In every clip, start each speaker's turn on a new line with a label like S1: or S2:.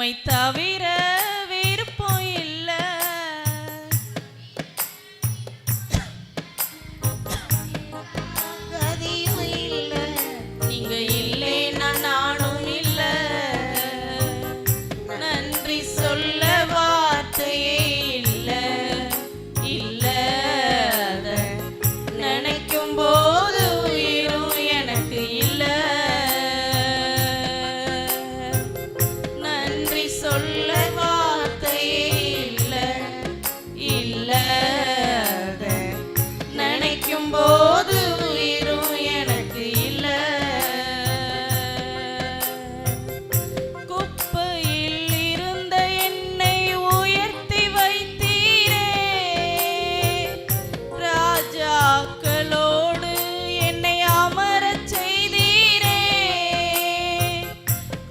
S1: உம்மை தவிர விருப்பம் இல்ல.
S2: கதியும் இல்ல.
S1: நீங்க இல்லைன்னா நானும் இல்ல. நன்றி சொல்ல வார்த்தையே இல்ல. இல்ல நினைக்கும் போது உயிரும் எனக்கு இல்ல. நன்றி சொல்ல வார்த்தையே இல்ல. இல்ல நினைக்கும் போது உயிரும் எனக்கு இல்ல. குப்பையில் இருந்த என்னை உயர்த்தி வைத்தீரே. ராஜாக்களோடு என்னை அமரச் செய்தீரே.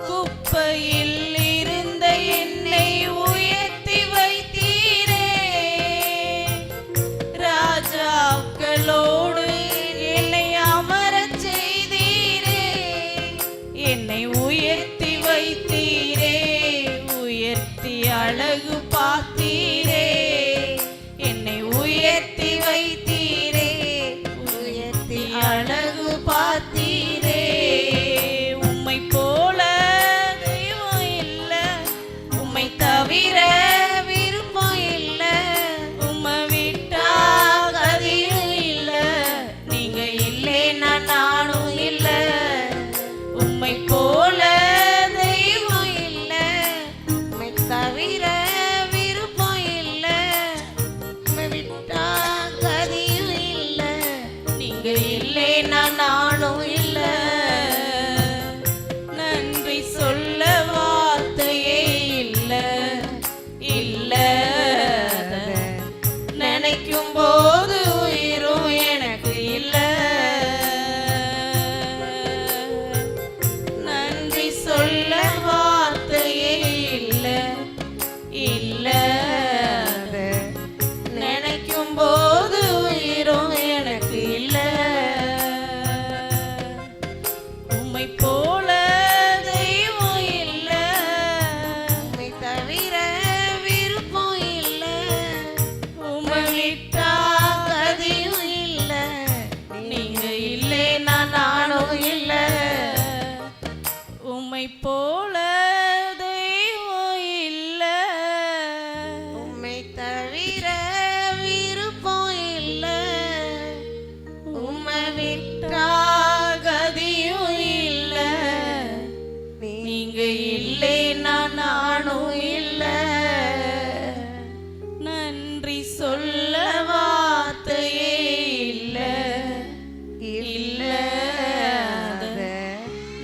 S1: குப்பையில் இருந்த என்னை உயர்த்தி வைத்தீரே. ராஜாக்களோடு என்னை அமரச் செய்தீரே. என்னை உயர்த்தி வைத்தீரே. உயர்த்தி அழகு பார்த்தீரே. என்னை உயர்த்தி வைத்தீரே. உயர்த்தி அழகு பார்த்தீரே. உம்மை போல தெய்வம் இல்ல. உம்மை தவிர விருப்பம் இல்ல. உம்மை விட்டா கதியும் இல்ல. நீங்க இல்லைன்னா நானும் இல்ல. உம்மை போல தெய்வம் இல்ல.
S2: உம்மை தவிர விருப்பம் இல்ல. உம்மை விட்டா கதியும் இல்ல.
S1: நீங்க இல்லைன்னா நானும் இல்ல. நன்றி சொல்ல வார்த்தையே இல்ல. இல்ல நினைக்கும் போது உயிரும் எனக்கு இல்ல. நன்றி சொல்ல வார்த்தையே இல்ல. இல்ல நினைக்கும் போது உயிரும் எனக்கு இல்ல. உம்மை போல தெய்வம் இல்ல.
S2: உம்மை தவிர விருப்பம் இல்ல.
S1: உம்மை விட்டா
S2: கதியும் இல்ல.
S1: நீங்க இல்லைன்னா நானும் இல்ல. உம்மை போல தெய்வம் இல்ல.
S2: உம்மை தவிர விருப்பம் இல்ல.
S1: உம்மை விட்டா கதியும் இல்ல. நீங்க இல்லைன்னா நானும் இல்ல. நன்றி சொல்ல வார்த்தையே இல்ல. இல்ல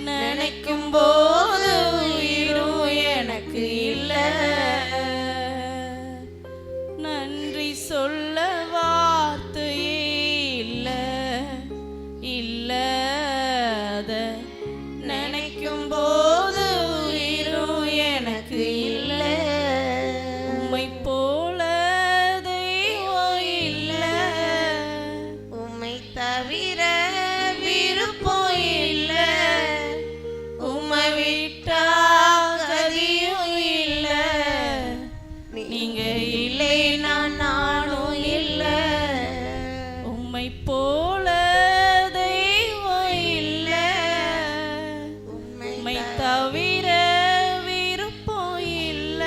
S1: நினைக்கும் போது உயிரும் எனக்கு இல்ல. நன்றி சொல்ல வார்த்தையே இல்ல. இல்ல நினைக்கும் போது உயிரும் எனக்கு இல்ல. உம்மை போல தெய்வம் இல்ல.
S2: உம்மை தவிர விருப்பம் இல்ல.
S1: உம்மை விட்டா கதியும் இல்ல. நீங்க இல்லைன்னா நானும் இல்ல. உம்மை போல தெய்வம் இல்ல. உம்மை தவிர விருப்பம் இல்ல.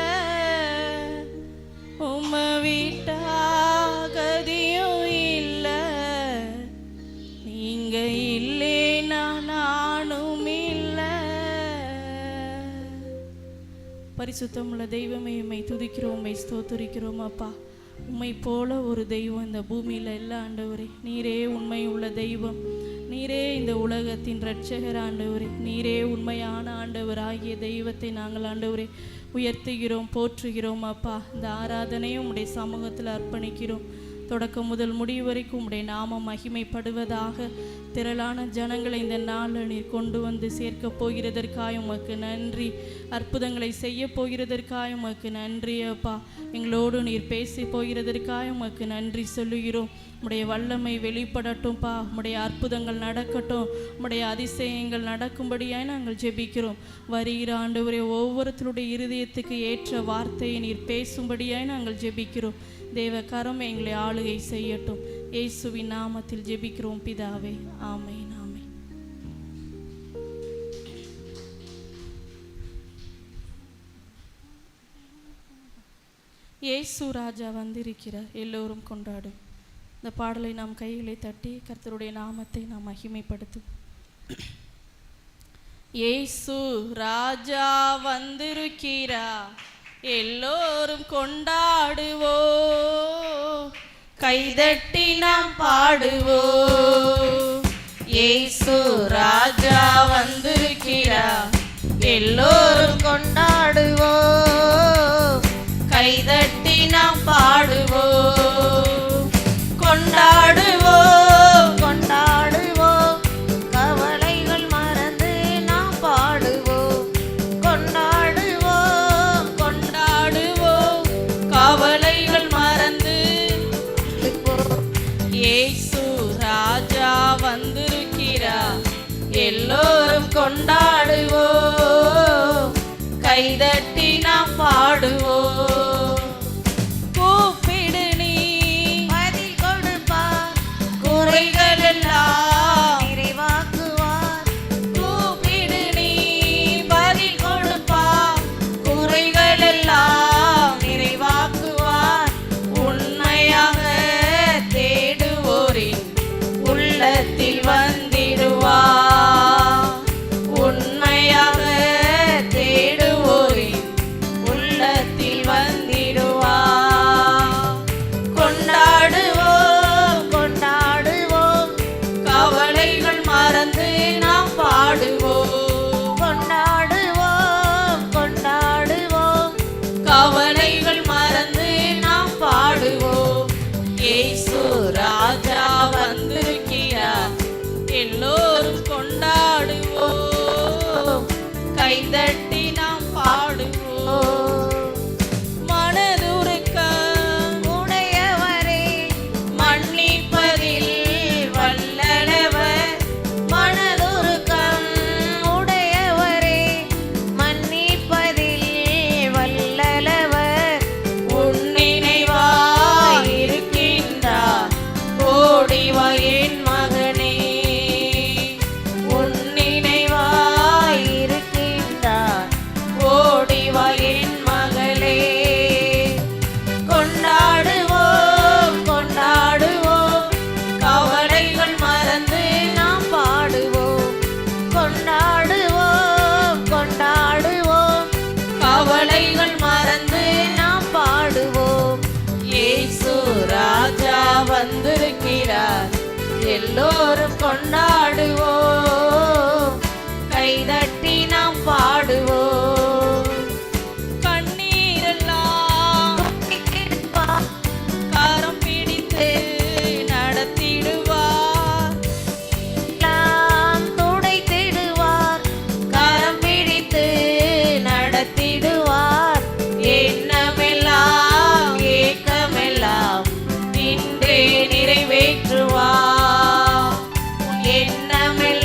S1: உம்மை விட்டா கதியும் இல்ல. நீங்க இல்லைன்னா நானும் இல்ல. பரிசுத்தமுள்ள தெய்வமே, உம்மை துதிக்கிறோம், உம்மை ஸ்தோத்திரிக்கிறோம் அப்பா. உம்மை போல ஒரு தெய்வம் இந்த பூமியில் இல்லை ஆண்டவரே. நீரே உண்மை உள்ள தெய்வம். நீரே இந்த உலகத்தின் இரட்சகர் ஆண்டவரே. நீரே உண்மையான ஆண்டவர் ஆகிய தெய்வத்தை நாங்கள் ஆண்டவரே உயர்த்துகிறோம், போற்றுகிறோம் அப்பா. இந்த ஆராதனையும் உடைய சமூகத்தில் அர்ப்பணிக்கிறோம். தொடக்கம் முதல் முடிவு வரைக்கும் உம்முடைய நாமம் மகிமைப்படுவதாக. திரளான ஜனங்களை இந்த நாளில் நீர் கொண்டு வந்து சேர்க்க போகிறதற்காய் உமக்கு நன்றி. அற்புதங்களை செய்ய போகிறதற்காய் உமக்கு நன்றி அப்பா. எங்களோடு நீர் பேசி போகிறதற்காய் உமக்கு நன்றி சொல்லுகிறோம். உம்முடைய வல்லமை வெளிப்படட்டும்ப்பா. உம்முடைய அற்புதங்கள் நடக்கட்டும். உம்முடைய அதிசயங்கள் நடக்கும்படியாய் நாங்கள் ஜெபிக்கிறோம். வருகிற ஆண்டவரே, ஒவ்வொருத்தருடைய இருதயத்துக்கு ஏற்ற வார்த்தையை நீர் பேசும்படியாய் நாங்கள் ஜெபிக்கிறோம். தேவ கரம் எங்களை ஆளுகை செய்யட்டும். இயேசுவின் நாமத்தில் ஜெபிக்கிறோம் பிதாவே, ஆமென், ஆமென். இயேசு ராஜா வந்திருக்கிறார், எல்லோரும் கொண்டாடும். இந்த பாடலை நாம் கைகளை தட்டி கர்த்தருடைய நாமத்தை நாம் மகிமைப்படுத்தும். இயேசு ராஜா வந்திருக்கிறார், எல்லோரும் கொண்டாடுவோ, கைதட்டி நாம் பாடுவோ. இயேசு ராஜா வந்திருக்கிறார், எல்லோரும் கொண்டாடுவோ, கைதட்டி நாம் பாடுவோ. கொண்டாடுவோ கொண்டாடுவோ, கவலைகள் மறந்து நாம் பாடுவோ. கொண்டாடுவோ கொண்டாடுவோ, கவலைகள் மறந்து. இயேசு ராஜா வந்திருக்கிறார், எல்லோரும் கொண்டாடுவோ, கைதட்டி நாம் பாடுவோ. கைதட்டி நாம் பாடுவோம். மனதுருக்க உடையவரே, மன்னிப்பதில் வல்லவர். மனதுருக்கம் உடையவரே, மன்னிப்பதில் வல்லவர். உன்னினைவாய் இருக்கின்றார், ஓடிவா என் மகனே. வந்திருக்கிறார், எல்லோரும் கொண்டாடுவோம், கைதட்டி நாம் பாடுவோம். கண்ணீரெல்லாம் கரம் பிடித்து நடத்திடுவார், துடைத்திடுவார், கரம் பிடித்து நடத்திடுவார். எண்ணமெல்லாம் ஏக்கமெல்லாம் நிறைவேற்றுவார். எண்ணமெல்லாம்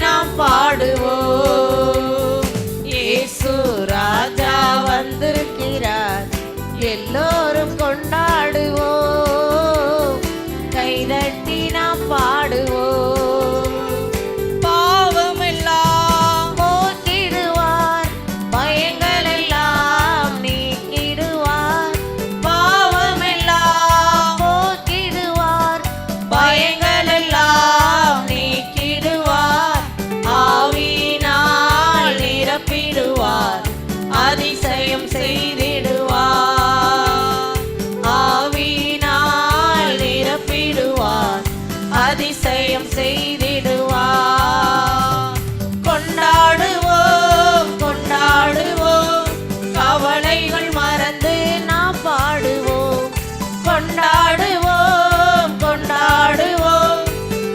S2: நாம் பாடுவோம். இயேசு ராஜா வந்திருக்கிறார், எல்லோரும் கொண்டாடுவோம். கைதட்டி நாம் பாடுவோம்.
S1: பாவமெல்லாம்
S2: போக்கிடுவார், பயங்கள் எல்லாம் நீக்கிடுவார். பாவமெல்லாம் போக்கிடுவார், பயங்கள் எல்லாம் நீக்கிடுவார். ஆவியினால் நிரப்பிடுவார், அதிசயம் செய்திடுவார். ஆவியினால் நிரப்பிடுவார், அதிசயம் செய்திடுவார். கொண்டாடுவோம் கொண்டாடுவோம், கவலைகள் மறந்து நாம் பாடுவோம். கொண்டாடுவோம் கொண்டாடுவோம்,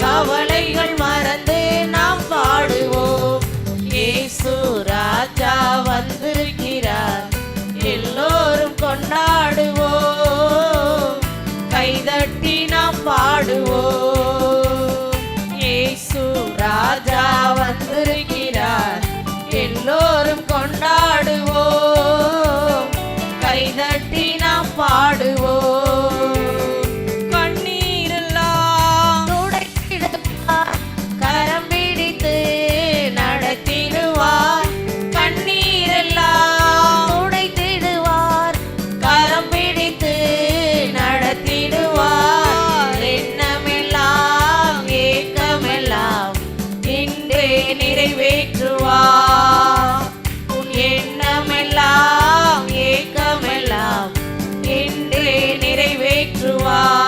S2: கவலைகள் மறந்து நாம் பாடுவோம். இயேசு ராஜா வந்திருக்கிறார், எல்லோரும் கொண்டாடுவோம். கைதட்டி நாம் பாடுவோம். இயேசு ராஜா வந்திருக்கிறார், எல்லோரும் கொண்டாடுவோம். கைதட்டி நாம் பாடுவோம். கண்ணீரெல்லாம் துடைத்திடுவார், கரம் பிடித்து நடத்திடுவார். கண்ணீரெல்லாம் துடைத்திடுவார், கரம் பிடித்து நடத்திடுவார். எண்ணமெல்லாம் ஏக்கமெல்லாம் இன்றே நிறைவேற்றுவார். உன் எண்ணமெல்லாம் ஏக்கமெல்லாம் இன்றே நிறைவேற்றுவார்.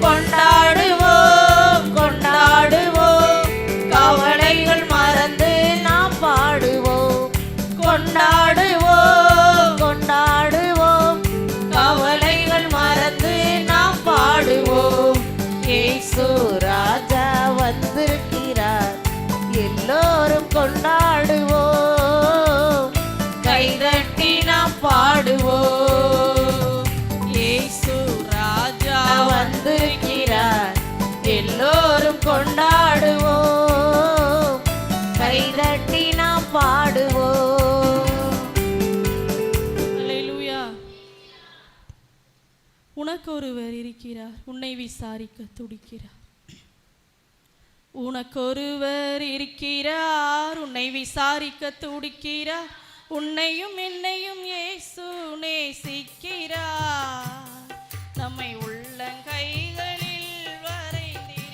S2: கொண்டாடுவோம் கொண்டாடுவோம், கவலைகள் மறந்து நாம் பாடுவோம். கொண்டாடுவோம் கொண்டாடுவோம், கவலைகள் மறந்து நாம் பாடுவோம். இயேசு ராஜா வந்திருக்கிறார், எல்லோரும் கொண்டாடுவோம். கைதட்டி நாம் பாடுவோம். இயேசு ராஜா வந்திருக்கிறார், எல்லோரும் கொண்டாடுவோம். கைதட்டி நாம் பாடுவோம்.
S1: அல்லேலூயா. உனக்கு ஒருவர் இருக்கிறார், உன்னை விசாரிக்க துடிக்கிறார். உனக்கொருவர் இருக்கிறார், உன்னை விசாரிக்க துடிக்கிறார். உன்னையும் என்னையும் இயேசு நேசிக்கிறார். நம்மை உள்ளங்கைகளில் வரைந்திருக்கிறார்.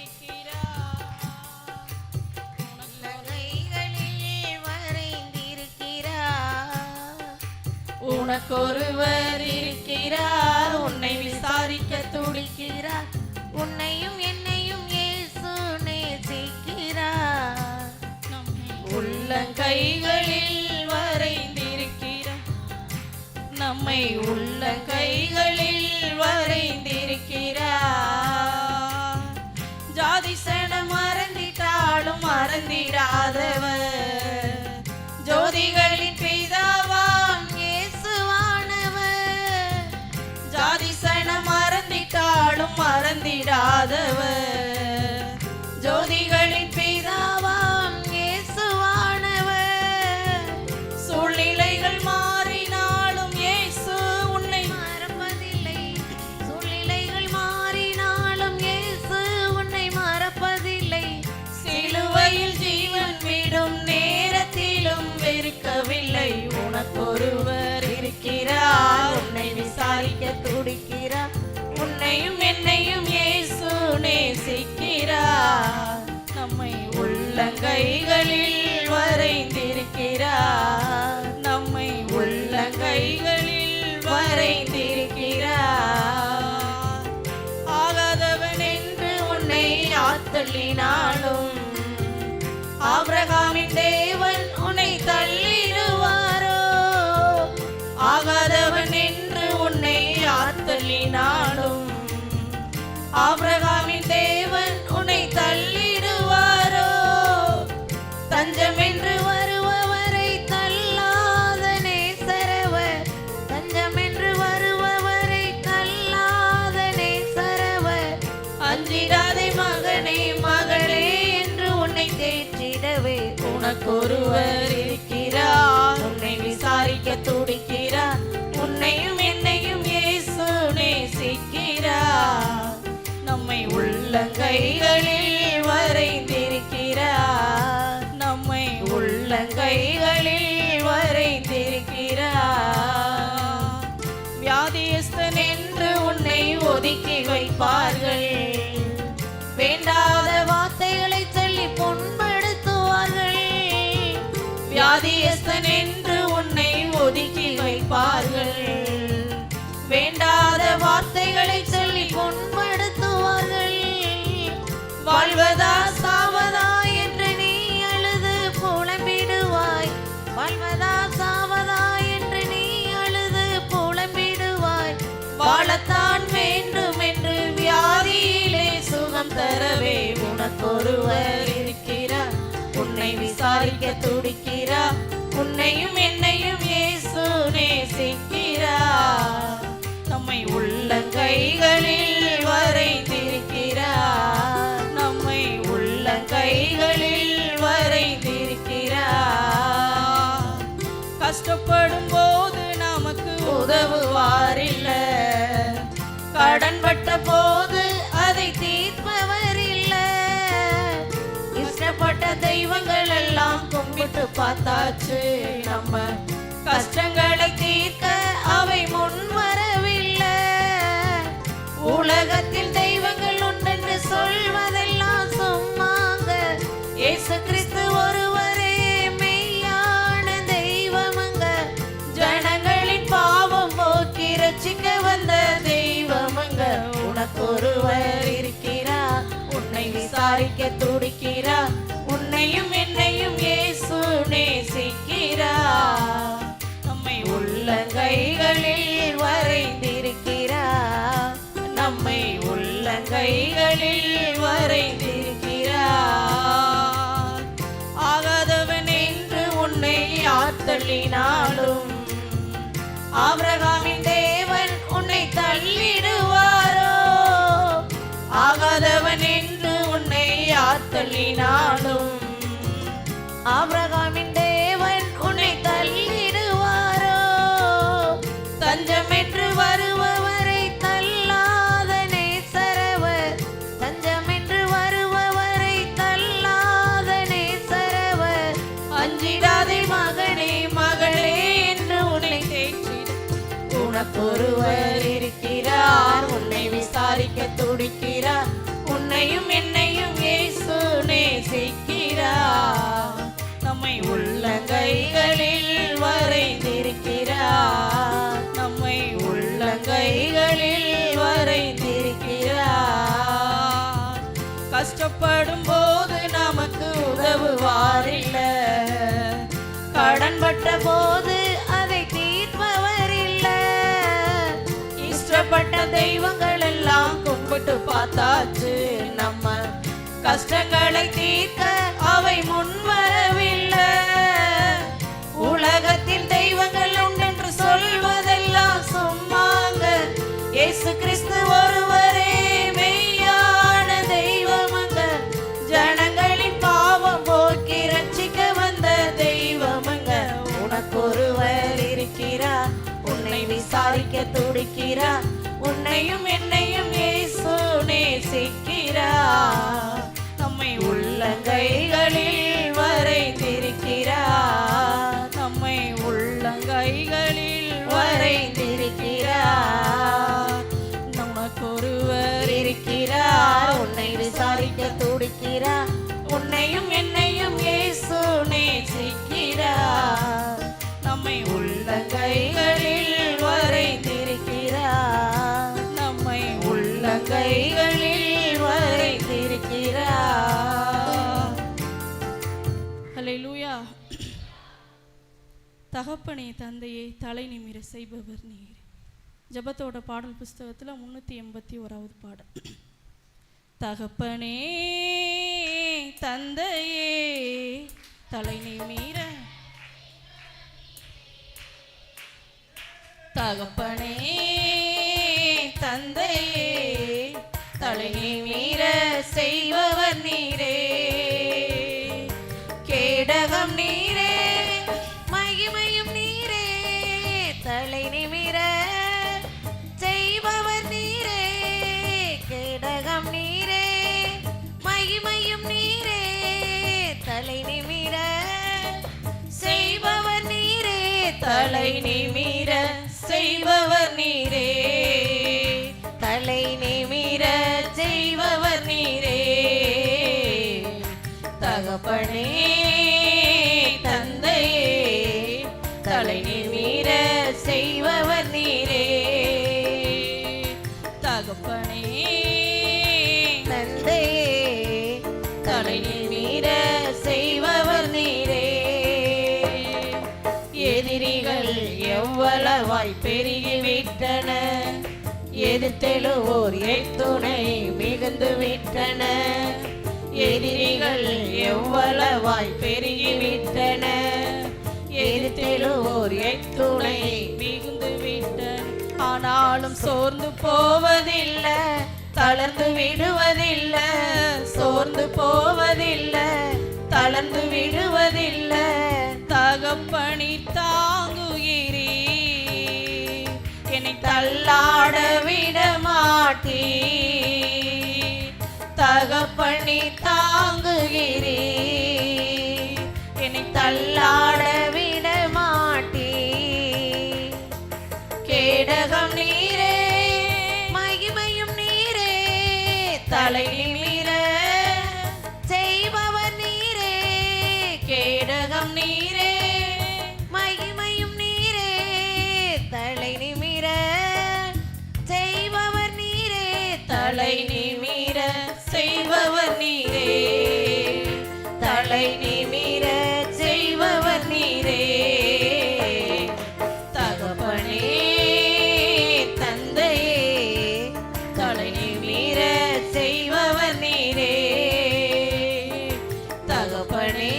S2: கைகளில் வரைந்திருக்கிறார்.
S1: உனக்கொருவர் இருக்கிறார், உன்னை விசாரிக்க துடிக்கிறார்.
S2: உன்னையும் என்னையும் இயேசு நேசிக்கிறார்.
S1: நம்மை உள்ளங்கைகளில் வரைந்திருக்கிறார். நம்மை உள்ளங்கைகளில் வரைந்திருக்கிறார். ஜாதி சனம் மறந்திட்டாலும் மறந்திடாதவர், ஜோதிகளின் பிதாவாம்
S2: இயேசுவானவர்.
S1: ஜாதி சனம் மறந்திட்டாலும் மறந்திடாதவர், ஜோதிகளின் பிதாவாம்
S2: இயேசுவானவர்.
S1: சூழ்நிலைகள் மாறினாலும் இயேசு உன்னை
S2: மறப்பதில்லை. சூழ்நிலைகள் மாறினாலும் இயேசு உன்னை மறப்பதில்லை.
S1: சிலுவையில் ஜீவன் விடும் நேரத்திலும் வெறுக்கவில்லை. உனக்கொருவர் இருக்கிறார், உன்னை விசாரிக்க துடிக்கிறார். உன்னையும் என்னையும் இயேசு நேசிக்கிறார். நம்மை உள்ளங்கைகளில் வரைந்திருக்கிறார். நம்மை உள்ளங்கைகளில் வரைந்திருக்கிறார். ஆகாதவன் என்று உன்னை ஆத்தள்ளினாலும் ஆபிரகாமின் தேவன் உன்னை தள்ளிடுவாரோ? ஆகாதவன் என்று உன்னை ஆத்தள்ளினாலும் ஆபிரகாமின் தேவன் உன்னை தள்ளிடுவாரோ? தஞ்சம் என்று
S2: வருபவரை தள்ளாத நேசரவர். தஞ்சம் என்று வருபவரை தள்ளாத நேசரவர்.
S1: அஞ்சிடாதே மகனே மகளே என்று உன்னை
S2: தேற்றிடவே உனக்கொருவர் இருக்கிறார். உன்னை விசாரிக்க துடிக்கிறார். உன்னையும் என்னையும் இயேசு நேசிக்கிறார். நம்மை உள்ளங்கைகளில் வரைந்திருக்கிறார். நம்மை உள்ளங்கைகளில் வரைந்திருக்கிறார். வியாதியஸ்தன் என்று உன்னை ஒதுக்கி வைப்பார்கள். வேண்டாத வார்த்தைகளை சொல்லி புண்படுத்துவார்கள். வியாதியஸ்தன் என்று உன்னை ஒதுக்கி வைப்பார்கள். வேண்டாத வார்த்தைகளை சொல்லி புண்படுத்துவார்கள். வாழ்வதா சாவதா என்று நீ அழுது புலம்பிடுவாய். வாழ்வதா சாவதா என்று நீ அழுது புலம்பிடுவாய். வாழத்தான் வேண்டும் என்று வியாதியிலே சுகம் தரவே உனக்கொருவர் இருக்கிறார். உன்னை விசாரிக்க துடிக்கிறார். உன்னையும் என்னையும் இயேசு நேசிக்கிறார். நம்மை உள்ளங்கைகளில் வரைந்திருக்கிறார். நம்மை உள்ளங்கைகளில் வரைந்திருக்கிறார். கஷ்டப்படும் போது நமக்கு உதவுவாரில்ல. கடன்பட்ட போது அதை தீர்ப்பவர் இல்ல. இஷ்டப்பட்ட தெய்வங்கள் எல்லாம் கும்பிட்டு பார்த்தாச்சு. நம்ம கஷ்டங்களை தீர்க்க அவை முன் வரவில்லை. உலகத்தில் தெய்வங்கள் உண்டென்று சொல்வதெல்லாம் சும்மாங்க. இயேசு கிறிஸ்து ஒருவரே மெய்யான தெய்வமங்க. ஜனங்களின் பாவம் போக்கி ரட்சிக்க வந்த தெய்வமங்க. உனக்கொருவர் இருக்கிறார். உன்னை விசாரிக்க துடிக்கிறார். உன்னையும் என்னையும் இயேசு நேசிக்கிறார். நம்மை உள்ளங்கைகளில் வரைந்திருக்கிறார். நம்மை உள்ளங்கைகளில் வரைந்திருக்கிறார். ஆகாதவன் என்று உன்னை ஆத்தள்ளினாலும் ஆபிரகாமின் தேவன் உன்னை தள்ளிடுவாரோ? ஆகாதவன் என்று உன்னை ஆத்தள்ளினாலும் ஆபிரகாமின் தேவன் உன்னை தள்ளிடுவாரோ? தஞ்சம் என்று வருபவரை தள்ளாத நேசரவர். தஞ்சம் என்று வருபவரை தள்ளாத நேசரவர். அஞ்சிடாதே மகனே மகளே என்று உன்னை தேற்றிட உனக்கொருவர் இருக்கிறார். உன்னை விசாரிக்க துடிக்கிறார். உன்னையும் என்னையும் இயேசு நேசிக்கிறார். நம்மை உள்ளங்கைகளில் வரைந்திருக்கிறார். நம்மை உள்ளங்கைகளில் வரைந்திருக்கிறார். கஷ்டப்படும் போது நமக்கு உதவுவாரில்ல. கடன்பட்ட போது அதை தீர்ப்பவர் இல்ல. இஷ்டப்பட்ட தெய்வங்கள் எல்லாம் கும்பிட்டு பார்த்தாச்சு. நம்ம கஷ்டங்களை தீர்க்க அவை முன் வரவில்லை. உலகத்தில் தெய்வங்கள் உண்டென்று சொல்வதெல்லாம் சும்மாங்க. இயேசு கிறிஸ்து ஒருவரே மெய்யான தெய்வமங்க. ஜனங்களின் பாவம் போக்கி ரட்சிக்க வந்த தெய்வமங்க. உனக்கொருவர் இருக்கிறார். உன்னை விசாரிக்க துடிக்கிறார். உன்னையும் என்னையும் இயேசு நேசிக்கிறார். நம்மை உள்ளங்கைகளில் வரைந்திருக்கிறார். நம்மை உள்ளங்கைகளில் வரைந்திருக்கிறார். நமக்கொருவர் இருக்கிறார். உன்னை விசாரிக்க துடிக்கிறார். உன்னையும் என்னையும் இயேசு நேசிக்கிறார். நம்மை உள்ளங்கைகளில் வரைந்திருக்கிறார். நம்மை உள்ளங்கைகளில் வரைந்திருக்கிறார்.
S1: ஹல்லேலூயா. தகப்பனே தந்தையே தலை நிமிர செய்பவர் நீர். ஜெபத்தோட பாடல் புஸ்தகத்தில் 381வது பாடல். தகப்பனே தந்தையே தலை நிமிர. தகப்பனே தந்தையே தலை நிமிர செய்பவர் நீரே.
S2: கேடகம் நீரே மகிமையும் நீரே தலை நிமிர செய்பவர் நீரே கேடகம் நீரே மகிமையும் நீரே தலை நிமிர செய்பவர் நீரே தலை நிமிர செய்பவர் நீரே தலை நிமிர செய்பவர் நீரே தகப்பனே தந்தையே தலை நிமிர செய்பவர் நீரே
S1: தகப்பனே
S2: தந்தையே தலை நிமிர செய்பவர் நீரே எதிரிகள் எவ்வளவாய் பெருகிவிட்டன எதிர்த்தெழுவோர் எத்துணை மிகுந்து விட்டன எதிரிகள் எவ்வளவாய் பெருகிவிட்டன எதிர்த்தெழுவோர் எத்துணை
S1: மிகுந்து விட்டன.
S2: ஆனாலும் சோர்ந்து போவதில்லை தளர்ந்து விடுவதில்லை சோர்ந்து போவதில்லை தளர்ந்து விடுவதில்லை
S1: தகப்பனி தாங்குகிறீ
S2: என்னை தள்ளாட விட மாட்டீ தகப்பனி தாங்குகிறீ என்னை தள்ளாட விட மாட்டீ கேடகம் நீரே மகிமையும் நீரே தலை நிமிர செய்பவர் நீரே கேடகம் நீரே மகிமையும் நீரே தலை நிமிர செய்பவர் நீரே தலை நிமிர செய்பவர் நீரே தலை நிமிர செய்பவர் நீரே தகப்பனே தந்தையே தலை நிமிர செய்பவர் நீரே தகப்பனே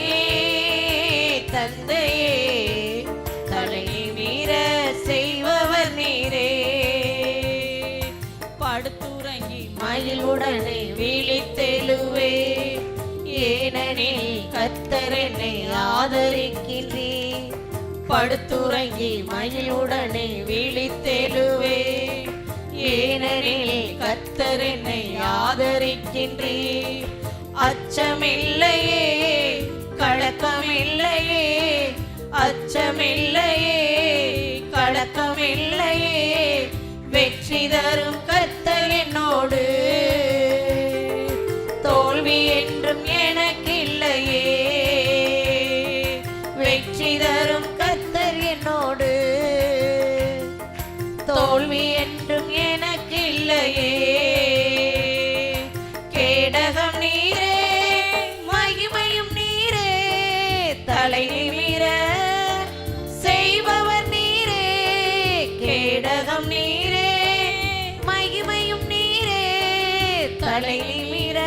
S2: தந்தையே தலை நிமிர செய்பவர் நீரே
S1: படுத்துறங்கி
S2: மகிழ்வுடனே விழித்தெழுவே ஏனெனில் கர்த்தர் என்னை ஆதரிக்கின்றீர் படுத்துறங்கி மகிழ்வுடனே விழித்தெழுவே ஏனெனில் கர்த்தர் என்னை ஆதரிக்கின்றீர் அச்சமில்லையே கலக்கமில்லையே அச்சமில்லையே கலக்கமில்லையே வெற்றி தரும் கர்த்தர் என்னோடு தோல்வி என்றும் எனக்கில்லையே வெற்றி தரும் கர்த்தர் என்னோடு தோல்வி என்றும் எனக்கில்லையே கேடகம் நீரே மகிமையும் நீரே தலை நிமிர செய்பவர் நீரே கேடகம் நீரே மகிமையும் நீரே தலை நிமிர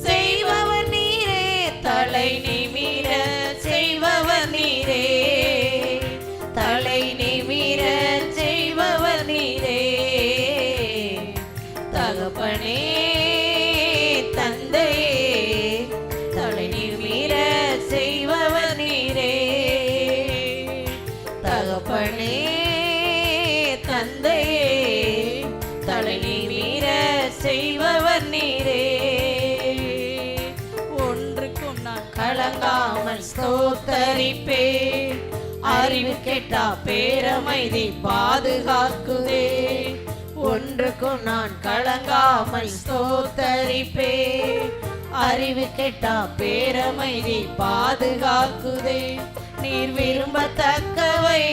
S2: செய்பவர் நீரே தலை நிமிர செய்பவர் நீரே தலை நிமிர செய்பவர் நீரே தகப்பனே தந்தையே தலை நிமிர செய்பவர் நீரே தகப்பனே தந்தையே தலை நிமிர செய்பவர் நீரே
S1: ஒன்றுக்கும் நான்
S2: கலங்காமல் ஸ்தோத்தரிப்பே அறிவு கெட்டா பேரமைதி பாதுகாக்குதே ஒன்றுக்கும் நான் கலங்காமல் ஸ்தோத்தரிப்பே அறிவு கெட்டா பேரமைதி பாதுகாக்குதே நீர் விரும்பத்தக்கவை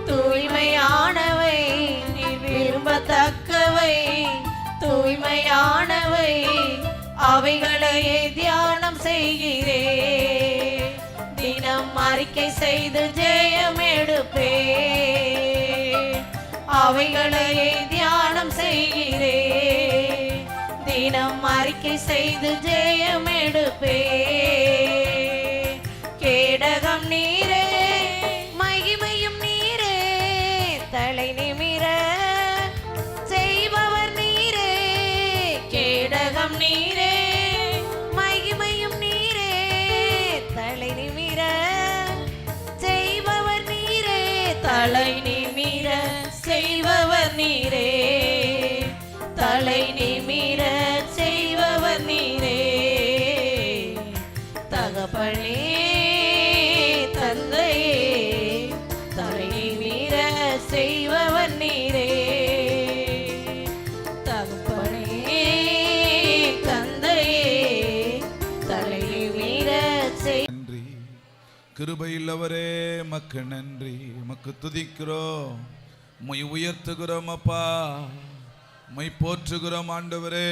S2: தூய்மையானவை நீர் விரும்பத்தக்கவை தூய்மையானவை அவைகளையே தியானம் செய்கிறே தினம் அறிக்கை செய்து ஜெயம் எடுப்பே அவைகளையே தியானம் செய்கிறே தினம் அறிக்கை செய்து ஜெயம் எடுப்பே கேடகம் நீரே மகிமையும் நீரே தலை நிமிர செய்பவர் நீரே கேடகம் நீரே மகிமையும் நீரே தலை தலை நிமிர செய்பவர் நீரே, தலை நிமிர செய்பவர் நீரே. தகப்பனே தந்தையே, தலை நிமிர செய்பவர் நீரே. தகப்பனே தந்தையே, தலை நிமிர செய்.
S3: நன்றி கிருபையுள்ளவரே, மக்கு நன்றி, மக்கு துதிக்கிறோம், உம்மை உயர்த்துகிறோம் அப்பா, உம்மை போற்றுகிறோம் ஆண்டவரே,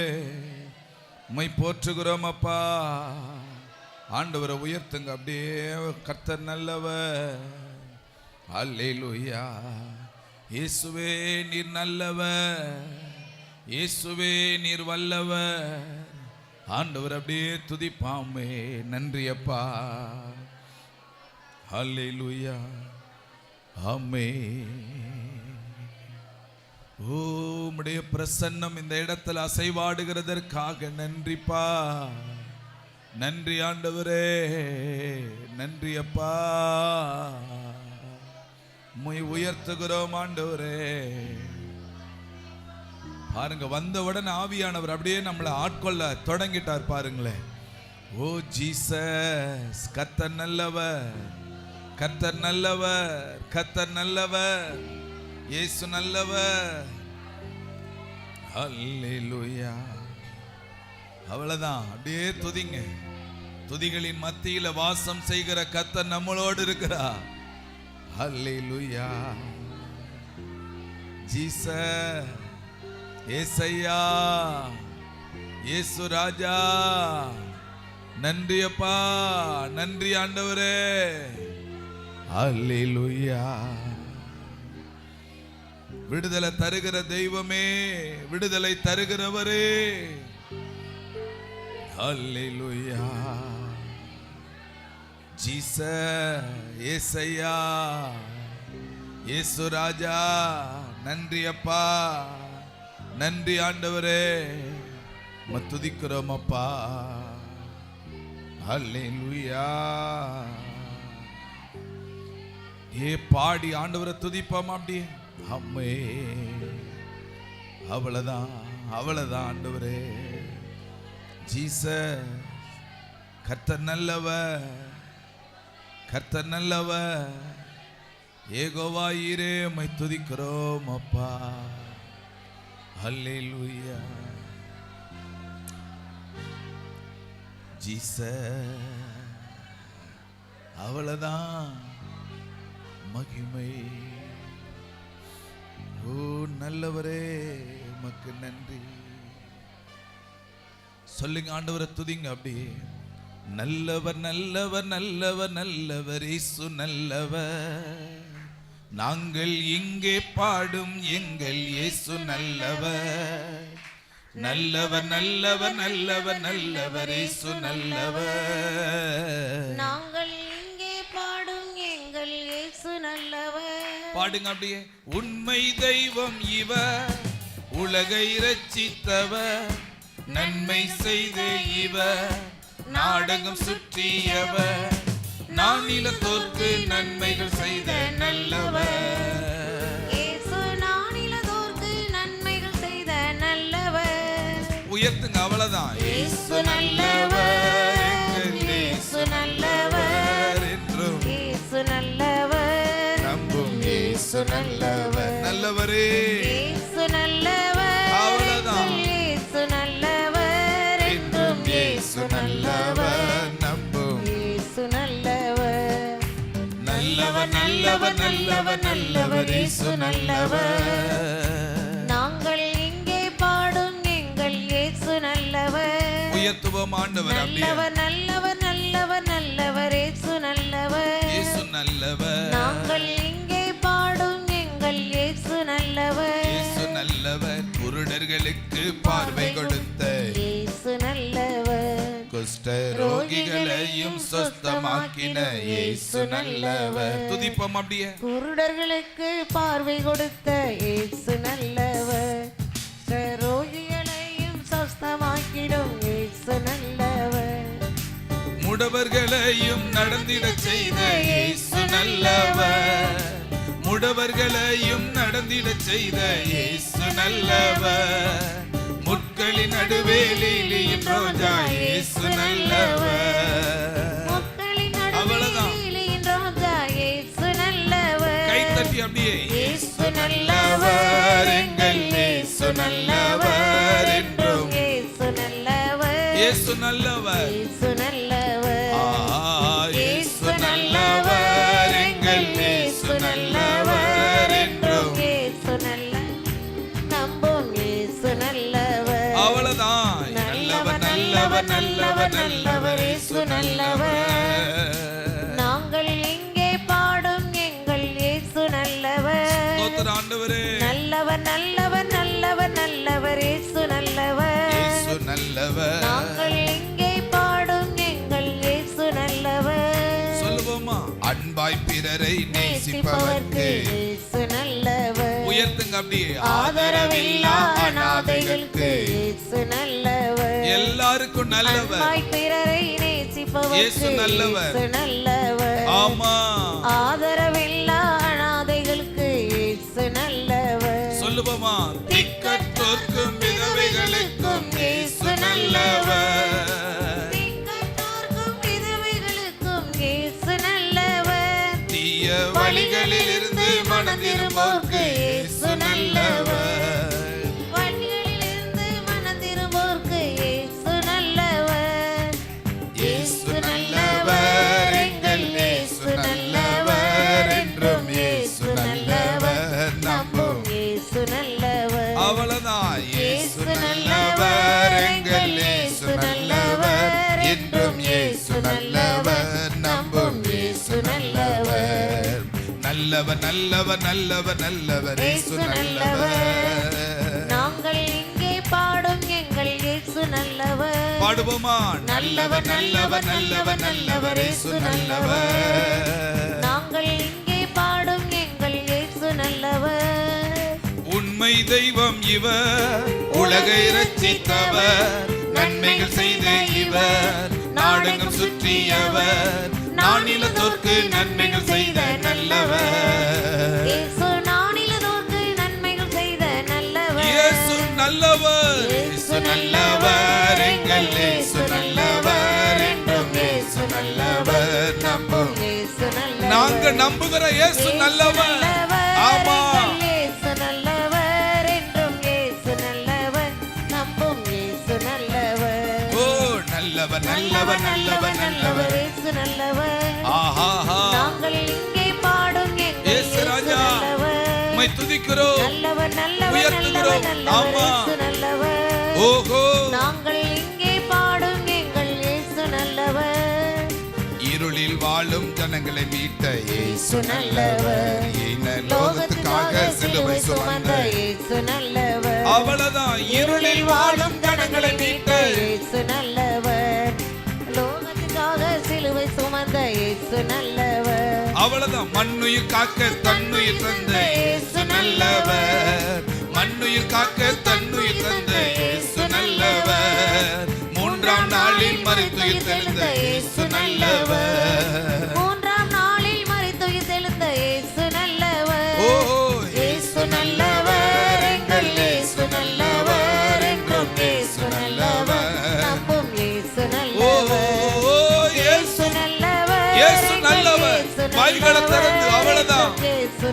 S3: உம்மை போற்றுகிறோம் அப்பா. ஆண்டவரை உயர்த்துங்க அப்படியே. கர்த்தர் நல்லவர். அல்லேலூயா. இயேசுவே நீர் நல்லவர், இயேசுவே நீர் வல்லவர். ஆண்டவர் அப்படியே துதிப்பாமே. நன்றி அப்பா. அல்லேலூயா. ஆமென். ஓ உம்முடைய பிரசன்னம் இந்த இடத்துல அசைவாடுகிறதற்காக நன்றிப்பா. நன்றி ஆண்டவரே, நன்றி அப்பா. உம்மை உயர்த்துகிறோம் ஆண்டவரே. பாருங்க, வந்தவுடன் ஆவியானவர் அப்படியே நம்மளை ஆட்கொள்ள தொடங்கிட்டார் பாருங்களேன். ஓ ஜீசஸ், கர்த்தர் நல்லவர், கர்த்தர் நல்லவர், கர்த்தர் நல்லவர், இயேசு நல்லவர். அல்லேலூயா. அவ்வளவுதான், அப்படியே துதிங்க. துதிகளின் மத்தியில வாசம் செய்கிற கர்த்தர் நம்மளோடு இருக்கிறார். அல்லேலூயா. ஜீசஸ், ஏசையா, இயேசு ராஜா, நன்றி அப்பா, நன்றி ஆண்டவரே. அல்லேலூயா. விடுதலை தருகிற தெய்வமே, விடுதலை தருகிறவரே. அல்லேலூயா. ஜீசஸ், ஏசையா, இயேசு ராஜா, நன்றி அப்பா, நன்றி ஆண்டவரே. துதிக்கிறோம் அப்பா. அல்லேலூயா. ஏ பாடி ஆண்டவரை துதிப்போம் அப்படியே. அம்மே, அவ்வளவுதான், அவ்வளவுதான் ஆண்டவரே. ஜீசஸ், கர்த்தர் நல்லவர், கர்த்தர் நல்லவர். யெகோவா ஈரே, உம்மை துதிக்கிறோம் அப்பா. அல்லேலூயா. ஜீசஸ், அவ்வளவுதான் மகிமை. ஓ நல்லவரே, உமக்கு நன்றி. சொல்லுங்க, ஆண்டவரை துதிங்க அப்படியே. நல்லவர் நல்லவர் நல்லவர் நல்லவர், இயேசு நல்லவர். நாங்கள் இங்கே பாடும் எங்கள் இயேசு நல்லவர். நல்லவர் நல்லவர் நல்லவர் நல்லவர், இயேசு நல்லவர்.
S2: நாங்கள் இங்கே பாடும் எங்கள் இயேசு நல்லவர்.
S3: பாடுங்க அப்படியே. உண்மை தெய்வம் இவர், உலகை இரட்சித்தவர், நன்மை செய்த இவர், நாடகம் சுற்றியவர், நானிலத்தோர்க்கு நன்மைகள் செய்த நல்லவர்.
S2: இயேசு நானிலத்தோர்க்கு நன்மைகள் செய்த நல்லவர்.
S3: உயர்த்துங்க, அவ்வளவுதான்.
S2: இயேசு நல்லவர், இயேசு நல்லவர்
S3: என்றும்,
S2: இயேசு நல்லவர்,
S3: நம்பும் இயேசு நல்லவர். நல்லவரே,
S2: இயேசு நல்லவர்,
S3: அவ்வளவுதான்.
S2: இயேசு நல்லவர் என்றும், இயேசு நல்லவர்,
S3: நம்பும்
S2: இயேசு நல்லவர்.
S3: நல்லவர் நல்லவர் நல்லவர் நல்லவர், இயேசு நல்லவர்.
S2: நாங்கள் இங்கே பாடும் எங்கள் இயேசு நல்லவர்.
S3: உயர்த்துவோம் ஆண்டவர் அப்படியே.
S2: நல்லவர் நல்லவர் நல்லவர் நல்லவர், இயேசு நல்லவர்,
S3: இயேசு நல்லவர்.
S2: நாங்கள் இங்கே பாடும் எங்கள் இயேசு நல்லவர்.
S3: இயேசு நல்லவர். குருடர்களுக்கு பார்வை கொடுத்த
S2: இயேசு நல்லவர்.
S3: குஷ்ட ரோகிகளையும் சொஸ்தமாக்கின இயேசு நல்லவர். துதிப்போம் அப்படியே.
S2: குருடர்களுக்கு பார்வை கொடுத்த இயேசு நல்லவர். ரோகிகளையும் சொஸ்தமாக்கிடும் இயேசு நல்லவர்.
S3: முடவர்களையும் நடந்திட செய்த இயேசு நல்லவர். முடவர்களையும் நடந்திடச் செய்த இயேசு நல்லவர். முட்களின் நடுவே லீலியின் ரோஜா இயேசு நல்லவர். அவ்வளவுதான். கை தட்டி அப்படியே
S2: இயேசு நல்லவர், எங்கள் இயேசு நல்லவர் என்றும் இயேசு நல்லவர்,
S3: இயேசு நல்லவர்,
S2: இயேசு நல்லவர்,
S3: இயேசு நல்லவர், எங்கள் இயேசு நல்லவர் என்றும்
S2: இயேசு நல்லவர், நம்பும் இயேசு நல்லவர்.
S3: அவ்வளவுதான். நல்லவர் நல்லவர் நல்லவர் நல்லவர் இயேசு நல்லவர்.
S2: நாங்கள் இங்கே பாடும் எங்கள் இயேசு நல்லவர்.
S3: ஸ்தோத்திரம் ஆண்டவரே.
S2: நல்லவர் நல்லவர் நல்லவர் நல்லவர் இயேசு நல்லவர்,
S3: இயேசு நல்லவர்.
S2: நாங்கள் இங்கே பாடும் எங்கள் இயேசு நல்லவர்.
S3: சொல்லுவோமா? அன்பாய் பிறரை
S2: நேசிப்பவர்க்கு
S3: நேசிப்பவர்க்கு
S2: இயேசு நல்லவர்.
S3: உயர்த்துங்க அப்படியே.
S2: ஆதரவில்லா அநாதைகளுக்கு இயேசு நல்லவர்.
S3: எல்லாருக்கும் நல்லவர்.
S2: அன்பாய் பிறரை நேசிப்பவர்க்கு
S3: இயேசு நல்லவர்.
S2: இயேசு நல்லவர்.
S3: ஆமா.
S2: ஆதரவில்லா அநாதைகளுக்கு இயேசு நல்லவர்.
S3: சொல்லுவோமா? திக்கற்றோர்க்கும் விதவைகளுக்கும் இயேசு நல்லவர்.
S2: திக்கற்றோர்க்கும் விதவைகளுக்கும் இயேசு நல்லவர்.
S3: தீய வழிகளில் இருந்து மனம் திரும்போர்க்கு இயேசு நல்லவர்.
S2: வழிகளிலிருந்து மனம் திரும்போர்க்கு இயேசு நல்லவர்.
S3: இயேசு நல்லவர், எங்கள் இயேசு நல்லவர் என்றும் இயேசு நல்லவர். நம்பும்
S2: இயேசு நல்லவர்.
S3: அவ்வளவுதான். இயேசு நல்லவர், எங்கள் இயேசு நல்லவர் என்றும் இயேசு நல்லவர். நம்பும் இயேசு நல்லவர். நல்லவர் நல்லவர் நல்லவர் நல்லவர் இயேசு நல்லவர்.
S2: நாங்கள் இங்கே பாடும் எங்கள் இயேசு நல்லவர்.
S3: பாடுவோமா? நல்லவர் நல்லவர் நல்லவர் நல்லவர் இயேசு நல்லவர்.
S2: நாங்கள் இங்கே பாடும் எங்கள் இயேசு நல்லவர்.
S3: உண்மை தெய்வம் இவர், உலகை ரட்சித்தவர், நன்மைகள் செய்த இவர், நாடெங்கும் சுற்றியவர், நானிலத்தோர்க்கு நன்மைகள் செய்த நல்லவர்.
S2: இயேசு நானிலத்தோர்க்கு நன்மைகள் செய்த நல்லவர்.
S3: இயேசு நல்லவர், இயேசு நல்லவர், எங்கள் இயேசு நல்லவர் என்றும் இயேசு நல்லவர். நம்பும்
S2: இயேசு நல்லவர்.
S3: நாங்க நம்புகிற இயேசு நல்லவர். ஆமா.
S2: இயேசு நல்லவர் என்றும் இயேசு நல்லவர். நம்பும் இயேசு நல்லவர்.
S3: ஓ நல்லவர் நல்லவர் நல்லவர் நல்லவர்.
S2: இயேசு நல்லவர்.
S3: ஆஹா.
S2: நாங்கள் இங்கே பாடும் எங்கள்
S3: இயேசு
S2: இயேசு
S3: ராஜா,
S2: நல்லவர்.
S3: உம்மை துதிக்கிறோம்,
S2: நல்லவர் நல்லவர்
S3: உயர்த்துகிறோம்.
S2: நல்லவர் நல்லவர்
S3: ஆமா.
S2: இயேசு நல்லவர்.
S3: ஓஹோ.
S2: நாங்கள் இங்கே பாடும் எங்கள் இயேசு நல்லவர்.
S3: இருளில் வாழும் ஜனங்களை மீட்ட இயேசு
S2: இயேசு
S3: நல்லவர்.
S2: நல்லவர்.
S3: ஈன லோகத்துக்காக சிலுவை சுமந்த
S2: இயேசு நல்லவர்.
S3: அவ்வளவுதான். இருளில் வாழும் ஜனங்களை மீட்ட
S2: இயேசு நல்லவர். லோகத்துக்காக சிலுவை சுமந்த இயேசு நல்லவர்.
S3: அவ்வளவுதான். மண்ணுயிர் காக்க தன்னுயிர் தந்த இயேசு நல்லவர். மண்ணுயிர் காக்க தன்னுயிர் தந்த இயேசு நல்லவர். மூன்றாம் நாளில் மரித்துயிர் தெழுந்த இயேசு நல்லவர்.
S2: மூன்றாம் நாளில் மரித்துயிர் தெழுந்த இயேசு நல்லவர்.
S3: ஓ இயேசு நல்லவர், எங்கள் இயேசு நல்லவர் என்றும் இயேசு நல்லவர்.
S2: நம்பும் இயேசு
S3: ஓ
S2: நல்லவர்.
S3: இயேசு
S2: நல்லவர்.
S3: இயேசு நல்லவர்.
S2: இயேசு
S3: வாய்களை திறந்து அவ்வளவுதான்.
S2: இயேசு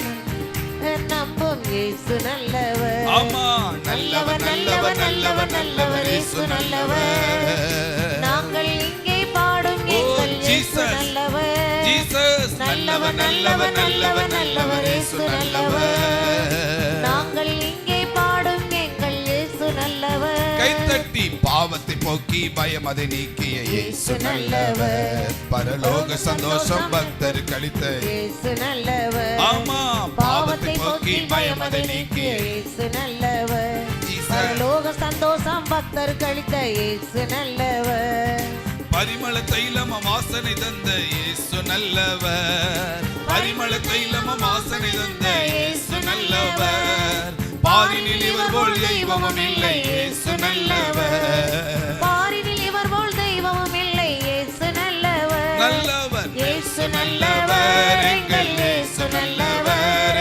S2: நம்பும் இயேசு நல்லவர்.
S3: ஆமா. நல்லவர் நல்லவர் நல்லவர் நல்லவர் இயேசு நல்லவர்.
S2: நாங்கள் இங்கே பாடும் எங்கள் இயேசு
S3: Jesus.
S2: நல்லவர்.
S3: ஜீசஸ் நல்லவர் நல்லவர் நல்லவர் நல்லவர் இயேசு நல்லவர்.
S2: நாங்கள் இங்கே பாடும் எங்கள் இயேசு நல்லவர்.
S3: கைத்தட்டி பாவத்தை போக்கி பயம் அதை நீக்கிய இயேசு நல்லவர். பரலோக சந்தோஷம் பக்தர் கழித்த
S2: இயேசு நல்லவர்.
S3: ஆமா. பாவத்தை போக்கி பயம் அதை நீக்கிய
S2: இயேசு நல்லவர்.
S3: Jesus.
S2: பரலோக சந்தோஷம் பக்தர் கழித்த இயேசு நல்லவர்.
S3: பரிமள தைலம வாசனை தந்த இயேசு நல்லவர். பரிமள தைலம வாசனை தந்த இயேசு நல்லவர். பாரினில் இவர் போல் தெய்வமும் இல்லை இயேசு நல்லவர்.
S2: பாரினில் இவர் போல் தெய்வமும் இல்லை இயேசு நல்லவர்.
S3: நல்லவர்
S2: இயேசு நல்லவர். எங்கள் இயேசு நல்லவர்.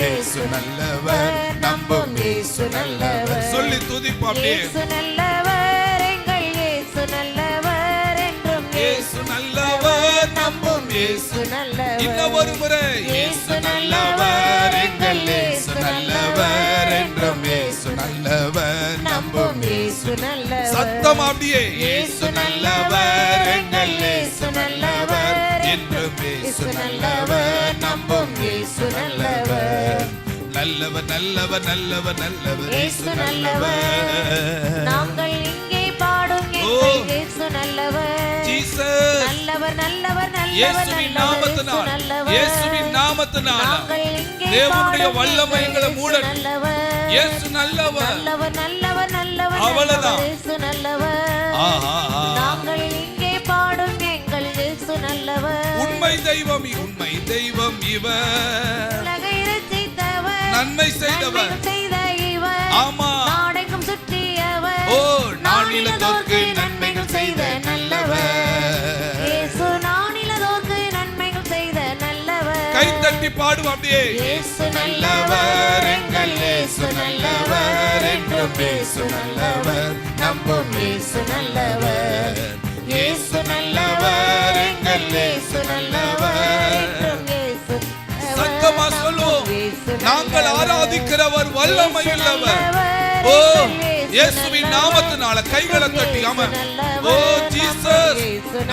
S3: இயேசு நல்லவர், நம்பும் இயேசு நல்லவர். சொல்லி துதிப்போம் அப்படியே.
S2: இயேசு நல்லவர், எங்கள் இயேசு நல்லவர், என்றும்
S3: இயேசு நல்லவர், நம்பும் இயேசு
S2: நல்லவர்.
S3: இன்னும் ஒரு முறை. இயேசு நல்லவர், எங்கள் இயேசு நல்லவர், என்றும் இயேசு நல்லவர், நம்பும் இயேசு நல்லவர். சத்தம் அப்படியே. இயேசு நல்லவர், எங்கள் இயேசு நல்லவர், என்றும் இயேசு நல்லவர், நம்பும் இயேசு நல்லவர். நல்லவர் நல்லவர் நல்லவர் நல்லவர்
S2: இயேசு நல்லவர். நாங்கள் இங்கே பாடும் எங்கள் இயேசு நல்லவர்.
S3: ஜீசஸ்
S2: நல்லவர் நல்லவர் நல்லவர்
S3: இயேசுவின் நாமத்தினால், இயேசுவின் நாமத்தினால் தேவனுடைய வல்லமை எங்களை மூடட்டும். இயேசு நல்லவர்,
S2: நல்லவர் நல்லவர் நல்லவர்
S3: அவ்வளவுதான்.
S2: இயேசு நல்லவர். நாங்கள் இங்கே பாடும் எங்கள் இயேசு நல்லவர்.
S3: உண்மை தெய்வம், உண்மை தெய்வம் இவர்,
S2: உலகை ரட்சித்தவர்,
S3: நன்மை செய்தவர்,
S2: நன்மை செய்த இவர்.
S3: ஆமா.
S2: நாடெங்கும் சுற்றியவர்,
S3: ஓ நானிலத்தோர்க்கு நன்மைகள் செய்த நல்லவர்.
S2: இயேசு நானிலத்தோர்க்கு நன்மைகள் செய்த நல்லவர்.
S3: கை தட்டி பாடுவோம் அப்படியே.
S2: இயேசு
S3: நல்லவர், எங்கள் இயேசு நல்லவர், என்றும் இயேசு நல்லவர், நம்பும் இயேசு நல்லவர். இயேசு நல்லவர், எங்கள் இயேசு நல்லவர்,
S2: என்றும் இயேசு நல்லவர்.
S3: சத்தமா சொல்லுவோம். நாங்கள் ஆராதிக்கிறவர் வல்லமை உள்ளவர். ஓ இயேசுவின் நாமத்தினால கைகளை தட்டி ஆமென். ஓ ஜீசஸ்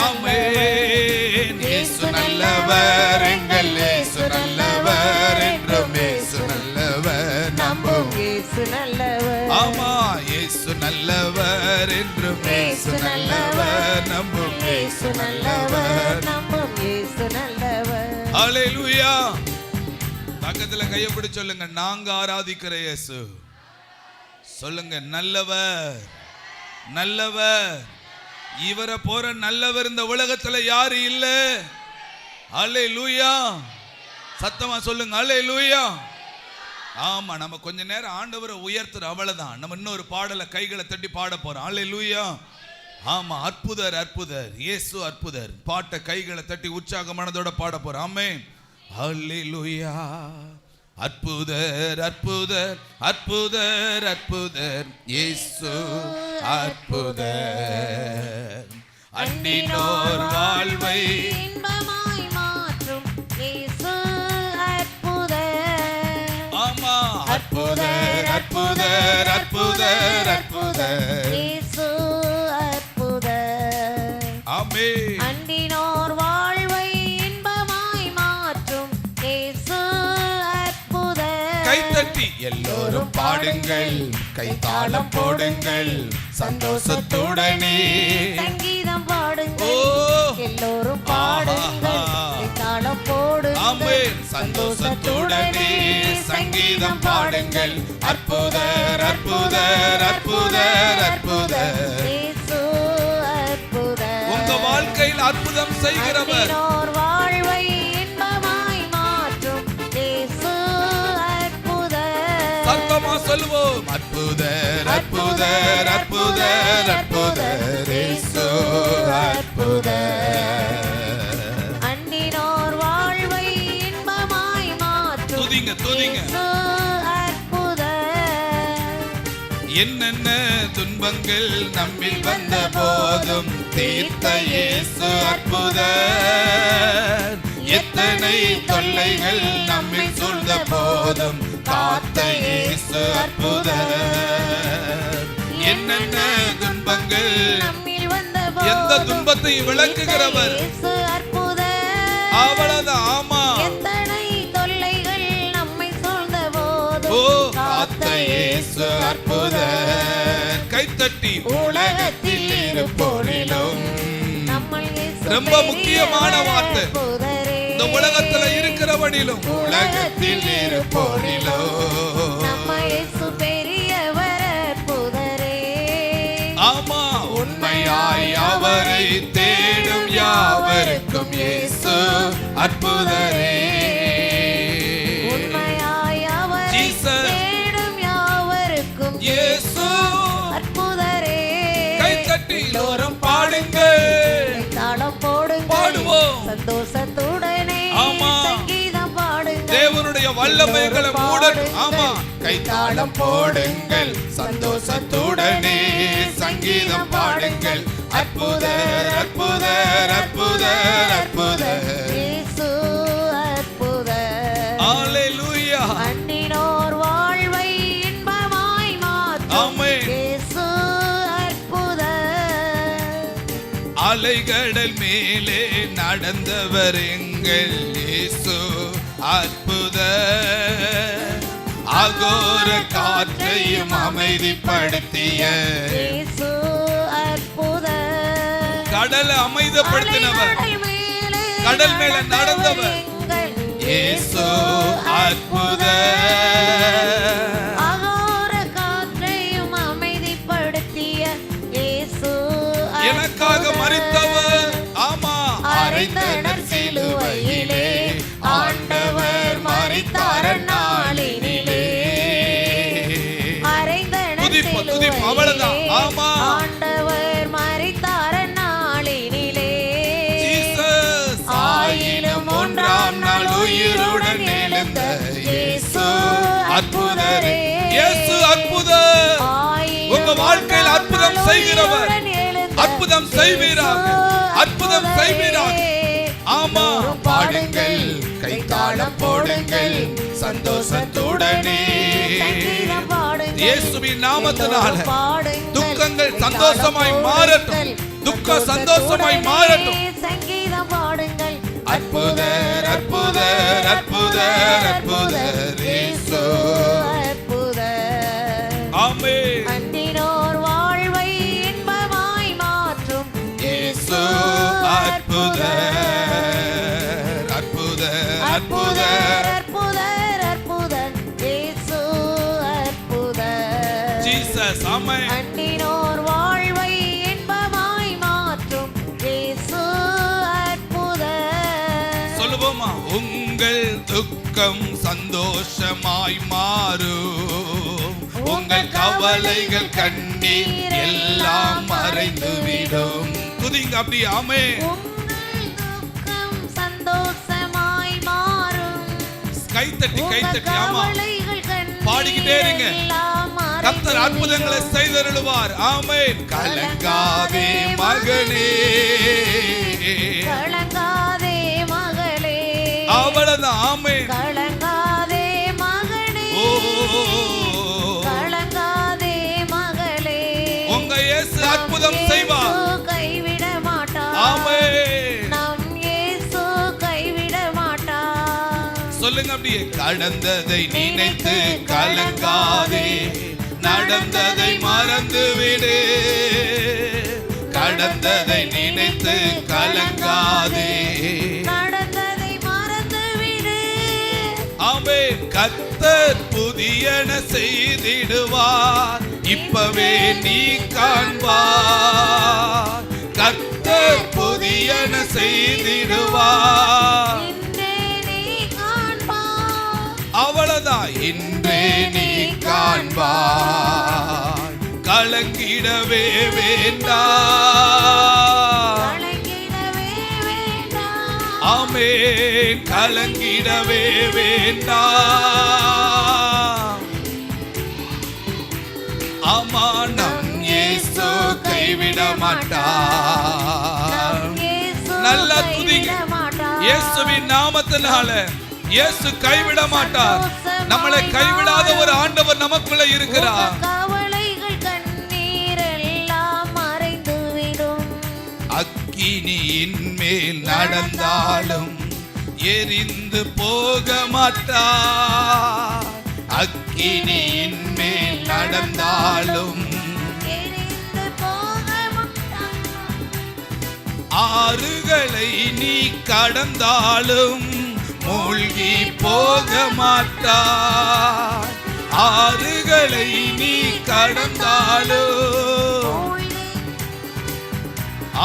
S3: ஆமென். இயேசு நல்லவர், எங்கள் இயேசு நல்லவர், என்றும் இயேசு நல்லவர், நம்பும்
S2: இயேசு நல்லவர்.
S3: ஆமா. இயேசு நல்லவர், என்றும் இயேசு நல்லவர், நம்பும் இயேசு நல்லவர்.
S2: நம்பும் இயேசு நல்லவர்.
S3: ஹல்லேலூயா. பக்கத்துல கையை பிடிச்சு சொல்லுங்க, நாங்க ஆராதிக்கிற இயேசு. சொல்லுங்க, நல்லவர் நல்லவர். இவரை போற நல்லவர் இந்த உலகத்துல யாரு இல்ல. ஹல்லேலூயா. சத்தமா சொல்லுங்க ஹல்லேலூயா. ஆமா, நம்ம கொஞ்ச நேரம் ஆண்டவரை உயர்த்துற அவ்வளவுதான். நம்ம இன்னொரு பாடல கைகளை தட்டி பாட போறோம். ஹல்லேலூயா. ஆமா, அற்புதர் அற்புதர், இயேசு அற்புதர். பாட்டை கைகளை தட்டி உற்சாக மனதோட பாட போறோம். ஆமென். ஹல்லேலூயா. அற்புதர் அற்புதர் அற்புதர் அற்புதர், இயேசு அற்புதர். அண்டினோர் வாழ்வை
S2: இன்பமாய் மாற்றும் இயேசு அற்புதர்.
S3: ஆமா, அற்புதர் அற்புதர் அற்புதர் அற்புதர்,
S2: இயேசு அற்புதர்.
S3: ஆமென்.
S2: அண்டினோர் வாழ்வை இன்பமாய் மாற்றும் இயேசு அற்புதர்.
S3: கைத்தட்டி எல்லோரும் பாடுங்கள், கைத்தாளம் போடுங்கள், சந்தோஷத்துடனே
S2: சங்கீதம் பாடுங்கள்.
S3: ஓ
S2: எல்லோரும் பாடுங்கள், கைத்தாளம் போடுங்கள்.
S3: ஆமென். சந்தோஷத்துடனே சங்கீதம் பாடுங்கள். அற்புதர் அற்புதர் அற்புதர் அற்புதர்,
S2: இயேசு அற்புதர்.
S3: உங்க வாழ்க்கையில் அற்புதம் செய்கிறவர்.
S2: அண்டினோர் வாழ்வை இன்பமாய் மாற்றும் இயேசு அற்புதர்.
S3: சத்தமா சொல்லுவோம். அற்புதர் அற்புதர் அற்புதர் அற்புதர், இயேசு அற்புதர்.
S2: அண்டினோர் வாழ்வை இன்பமாய் மாற்றும்
S3: துதிங்க துதிங்க.
S2: இயேசு அற்புதர்.
S3: என்னென்ன துன்பங்கள் நம்மில் வந்த போதும் தீர்த்த இயேசு அற்புதர். எத்தனை தொல்லைகள் நம்மில் சூழ்ந்த போதும் காத்த இயேசு அற்புதர். என்னென்ன துன்பங்கள்
S2: நம்மில் வந்த
S3: எந்த துன்பத்தை விளக்குகிறவர்.
S2: இயேசு அற்புதர்.
S3: அவ்வளவுதான். ஆமா.
S2: எத்தனை தொல்லைகள் நம்மை சூழ்ந்த போதும்
S3: ஓ காத்த இயேசு அற்புதர். கைத்தட்டி உலகத்தில் இருப்போரிலும்
S2: நம்மை இயேசு
S3: ரொம்ப முக்கியமான வார்த்தை.
S2: அற்புதரே.
S3: இந்த உலகத்துல இருக்கிறவனிலும் உலகத்தில் இருப்போரிலும்
S2: நம்ம இயேசு பெரியவர் அற்புதரே.
S3: ஆமா, உண்மையாய் அவரை தேடும் யாவருக்கும் இயேசு அற்புதரே.
S2: உண்மையாய் அவரை
S3: Jesus.
S2: தேடும் யாவருக்கும்
S3: இயேசு
S2: அற்புதரே.
S3: கைத்தட்டி எல்லோரும் பாடுங்கள்.
S2: தாளம் போடுங்கள்.
S3: பாடுவோம்.
S2: சந்தோஷத்துடனே
S3: ஆமா.
S2: சங்கீதம் பாடுங்கள்.
S3: தேவனுடைய வல்லமைகளை மூடட்டும். ஆமா, கைத்தாளம் போடுங்கள், சந்தோஷத்துடனே சங்கீதம் பாடுங்கள். அற்புதர் அற்புதர் அற்புதர் அற்புதர்
S2: இயேசு அற்புதர்.
S3: ஹalleluya.
S2: அன்னினோர் வாழ்வை இன்பமாய் மாற்றும்
S3: ஆமென்.
S2: இயேசு அற்புதர்.
S3: அலைகடல் மேலே நடந்தவர் எங்கள் இயேசு அற்புதர். அகோர காற்றையும் அமைதிப்படுத்திய
S2: இயேசு அற்புதர்.
S3: கடலை அமைதிப்படுத்தினவர், கடல் மேல நடந்தவர் இயேசு அற்புதர்.
S2: அகோர காற்றையும் அமைதிப்படுத்திய இயேசு
S3: எனக்காக மரித்தவர். ஆமா,
S2: அறைந்தனர் சிலுவையிலே ஆண்டவர் மரித்தார் நாளினிலே. அறைந்தனர்
S3: துதிப்பு அவ்வளவுதான். ஆமா,
S2: ஆண்டவர் மரித்தார் நாளினிலே.
S3: ஜீசஸ்.
S2: ஆயினும் ஒன்றாம் நாள் உயிருடன் எழுந்த இயேசு அற்புதரே.
S3: இயேசு அற்புதர். உங்க வாழ்க்கையில் அற்புதம் செய்கிறவர், அற்புதம் செய்வீராக, அற்புதம் செய்வீராக. ஆமா, பாடுங்கள், கைத்தாளம் போடுங்கள், சந்தோஷத்துடனே இயேசுவின் நாமத்தினால துக்கங்கள் சந்தோஷமாய் மாறட்டும், துக்க சந்தோஷமாய் மாறட்டும்.
S2: சங்கீதம் பாடுங்கள்,
S3: அற்புதர் அற்புதர் அற்புதர் அற்புதர் இயேசு
S2: அற்புதர்.
S3: ஆமென்.
S2: அன்னினோர் வாழ்வை இன்பமாய் மாற்றும்
S3: இயேசு அற்புதர் அற்புதர் அற்புதர்
S2: அற்புதர் அற்புதர் இயேசு அற்புதர்.
S3: ஜீசஸ். ஆமென்.
S2: அன்னினோர் வாழ்வை இன்பமாய் மாற்றும் இயேசு அற்புதர்.
S3: சொல்லுவோமா? உங்கள் துக்கம் சந்தோஷமாய் மாறும், உங்கள் கவலைகள் கண்ணீர் எல்லாம் மறைந்துவிடும். துதிங்க அப்படி. ஆமென்.
S2: உங்கள் துக்கம் சந்தோஷமாய் மாறும்,
S3: கைத்தட்டி கைத்தட்டி. ஆமா,
S2: கவலைகள் கண்ணீர்
S3: பாடிக்கிட்டே இருங்க.
S2: எல்லாம்
S3: கர்த்தர் அற்புதங்களை செய்தருளுவார். ஆமென். கலங்காதே மகனே,
S2: கலங்காதே மகளே,
S3: அவ்வளவுதான். ஆமென்.
S2: கலங்காதே மகனே,
S3: ஓ,
S2: கலங்காதே மகளே.
S3: உங்க இயேசு அற்புதம் செய்வார்.
S2: இயேசு கைவிட மாட்டார்.
S3: ஆமென்.
S2: நம் இயேசு கைவிட மாட்டார்.
S3: சொல்லுங்க அப்படியே. கடந்ததை நினைத்து கலங்காதே, நடந்ததை மறந்து விடு. கடந்ததை நினைத்து கலங்காதே,
S2: நடந்ததை மறந்துவிடு.
S3: ஆமென். கர்த்தர் புதியன செய்திடுவார், இப்பவே நீ காண்பார். கர்த்தர் புதியன செய்திடுவார்.
S2: இன்றே நீ காண்பாய்.
S3: அவ்வளவுதான். இன்றே நீ காண்பாய். கலங்கிடவே வேண்டாம்.
S2: கலங்கிடவே வேண்டாம்.
S3: ஆமென். கலங்கிடவே வேண்டாம். ஆமா, நம் இயேசு கைவிட மாட்டார்.
S2: நம் இயேசு
S3: நல்லா
S2: கைவிட
S3: துதிங்க.
S2: மாட்டார்.
S3: இயேசுவின் நாமத்தினால இயேசு கைவிட மாட்டார். நம்மளை கைவிடாத ஒரு ஆண்டவர் நமக்குள்ள இருக்கிறார்.
S2: உங்கள் கவலைகள் கண்ணீர் எல்லாம் மறைந்துவிடும்.
S3: அக்கினியின் மேல் நடந்தாலும் எரிந்து போக மாட்டார். அக்கினியின் மேல் நடந்தாலும்
S2: எரிந்து போக மாட்டார்.
S3: ஆறுகளை நீ கடந்தாலும் மூழ்கி போக மாட்டார். ஆறுகளை நீ கடந்தாலும்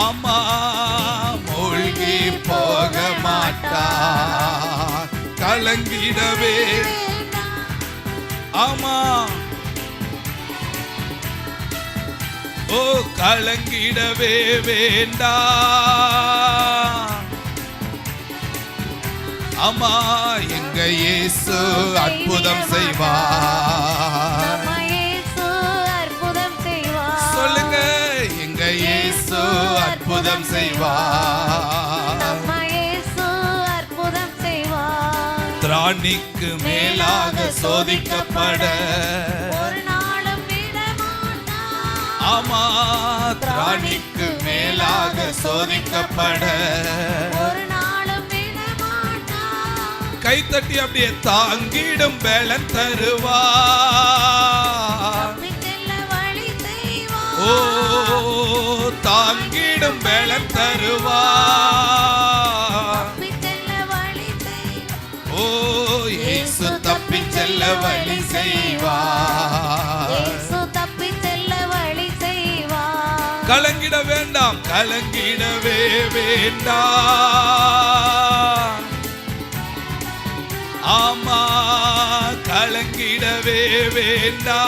S3: ஆமா, மூழ்கி போக மாட்டார். கலங்கிடவே. ஆமா, ஓ, கலங்கிடவே வேண்டாம். ஆமா எங்க இயேசு அற்புதம் செய்வார்.
S2: நம்ம இயேசு அற்புதம் செய்வார்.
S3: சொல்லுங்க எங்க இயேசு அற்புதம் செய்வார்.
S2: நம்ம இயேசு அற்புதம் செய்வார்.
S3: திராணிக்கு மேலாக சோதிக்கப்பட
S2: ஒரு நாளும் விடமாட்டார்.
S3: ஆமா திராணிக்கு மேலாக சோதிக்கப்பட
S2: ஒரு நாளும் விடமாட்டார்.
S3: கைத்தட்டி அப்படியே தாங்கிடும் பலன் தருவார்.
S2: தப்பிச் செல்ல வழி செய்வார்.
S3: ஓ தாங்கிடும் பலன் தருவார்.
S2: தப்பிச் செல்ல வழி செய்வார்.
S3: ஓ இயேசு தப்பிச் செல்ல வழி செய்வார்.
S2: இயேசு தப்பிச் செல்ல வழி செய்வார்.
S3: கலங்கிட வேண்டாம் கலங்கிடவே வேண்டாம். ஆமா கலங்கிடவே வேண்டாம்.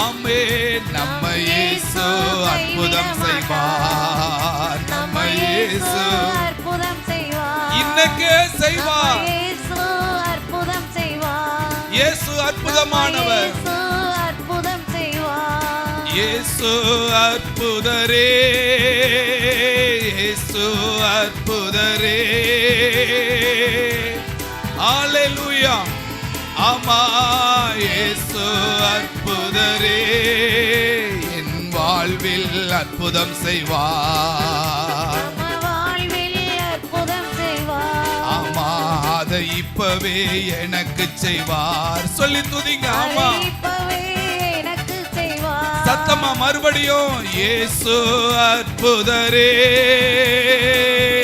S3: ஆமே நம்ம இயேசு அற்புதம் செய்வார். நம்ம இயேசு
S2: அற்புதம் செய்வார்.
S3: இன்னைக்கே செய்வார்.
S2: இயேசு அற்புதம் செய்வார்.
S3: இயேசு அற்புதமானவர்.
S2: இயேசு அற்புதம் செய்வார்.
S3: இயேசு அற்புதரே இயேசு அற்புதரே. ஹalleluya. ஆமா இயேசு அற்புதரே என் வாழ்வில் அற்புதம் செய்வார்.
S2: நம்ம வாழ்வில் அற்புதம் செய்வார்.
S3: ஆமா அதை இப்பவே எனக்கு செய்வார். சொல்லி துதிங்க. ஆமா
S2: இப்பவே எனக்கு செய்வார்.
S3: சத்தமா மறுபடியும் இயேசு அற்புதரே.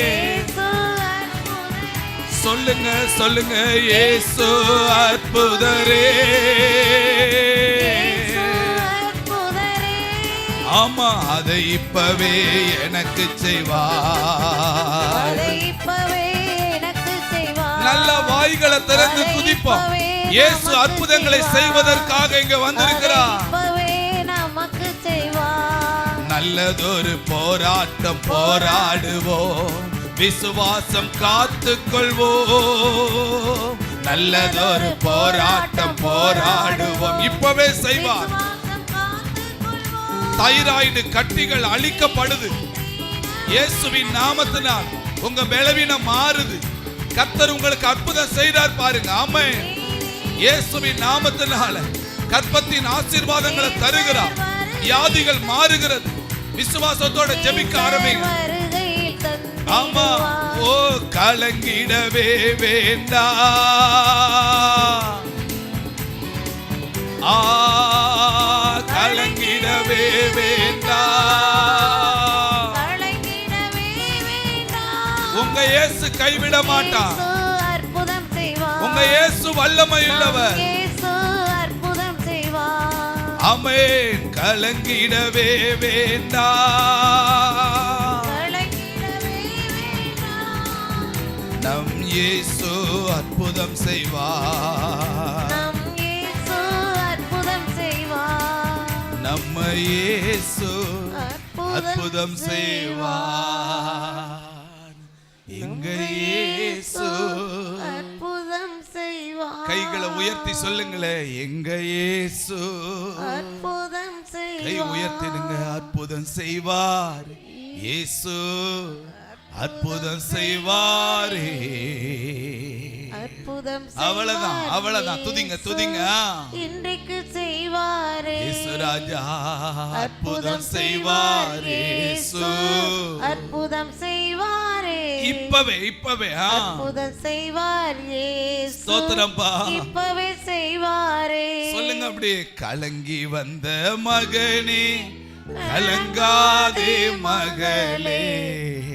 S2: இயேசு அற்புதரே.
S3: சொல்லுங்க சொல்லுங்க இயேசு அற்புதரே.
S2: இயேசு அற்புதரே.
S3: ஆமா அதை இப்பவே எனக்கு செய்வார்.
S2: அதை இப்பவே எனக்கு செய்வார்.
S3: நல்ல வாய்களை திறந்து துதிப்போம். இயேசு அற்புதங்களை செய்வதற்காக இங்க வந்திருக்கிறார்.
S2: இப்பவே நமக்கு செய்வார்.
S3: நல்லதொரு போராட்டம் போராடுவோம், விசுவாசம் காத்துக்கொள்வோம். நல்லதொரு போராட்டம் போராடுவோம். இப்பவே செய்வார்.
S2: விசுவாசம் காத்துக்கொள்வோம்.
S3: தைராய்டு கட்டிகள் அழிக்கப்படுது இயேசுவின் நாமத்தினால். உங்க பலவீனம் மாறுது. கர்த்தர் உங்களுக்கு அற்புதம் செய்தார் பாருங்க. ஆமென். இயேசுவின் நாமத்தினால கர்ப்பத்தின் ஆசீர்வாதங்களை தருகிறார். வியாதிகள் மாறுகிறது. விசுவாசத்தோட ஜெபிக்க ஆரம்பிங்க.
S2: வருகையில் தந்திடுவார்.
S3: ஆமா ஓ கலங்கிடவே வேண்டாம். ஆ கலங்கிடவே வேண்டாம்.
S2: கலங்கிடவே வேண்டாம்.
S3: உங்க இயேசு கைவிட மாட்டார்.
S2: இயேசு அற்புதம் செய்வார்.
S3: உங்க இயேசு வல்லமை உள்ளவர்.
S2: இயேசு அற்புதம் செய்வார்.
S3: ஆமென். கலங்கிடவே வேண்டாம்.
S2: கலங்கிடவே வேண்டாம்.
S3: நம் இயேசு அற்புதம் செய்வார்.
S2: நம் இயேசு அற்புதம் செய்வார்.
S3: நம்ம இயேசு
S2: அற்புதம்
S3: அற்புதம் செய்வார். எங்க இயேசு
S2: அற்புதம் செய்வார்.
S3: கைகளை உயர்த்தி சொல்லுங்களேன். எங்க இயேசு
S2: அற்புதம் செய்வார்.
S3: கை உயர்த்திடுங்க. அற்புதம் செய்வார் இயேசு அற்புதம் செய்வாரே.
S2: அற்புதம்
S3: அவ்வளவுதான்
S2: செய்வார்
S3: அவ்வளவுதான். துதிங்க துதிங்க.
S2: இன்றைக்கு செய்வாரே.
S3: இயேசு ராஜா அற்புதம் செய்வார் இயேசு.
S2: அற்புதம் செய்வாரே.
S3: இப்பவே இப்பவே
S2: அற்புதம் செய்வார் இயேசு.
S3: ஸ்தோத்திரம்பா.
S2: இப்பவே செய்வாரே.
S3: சொல்லுங்க அப்படியே. கலங்கி வந்த மகனே கலங்காதே மகளே.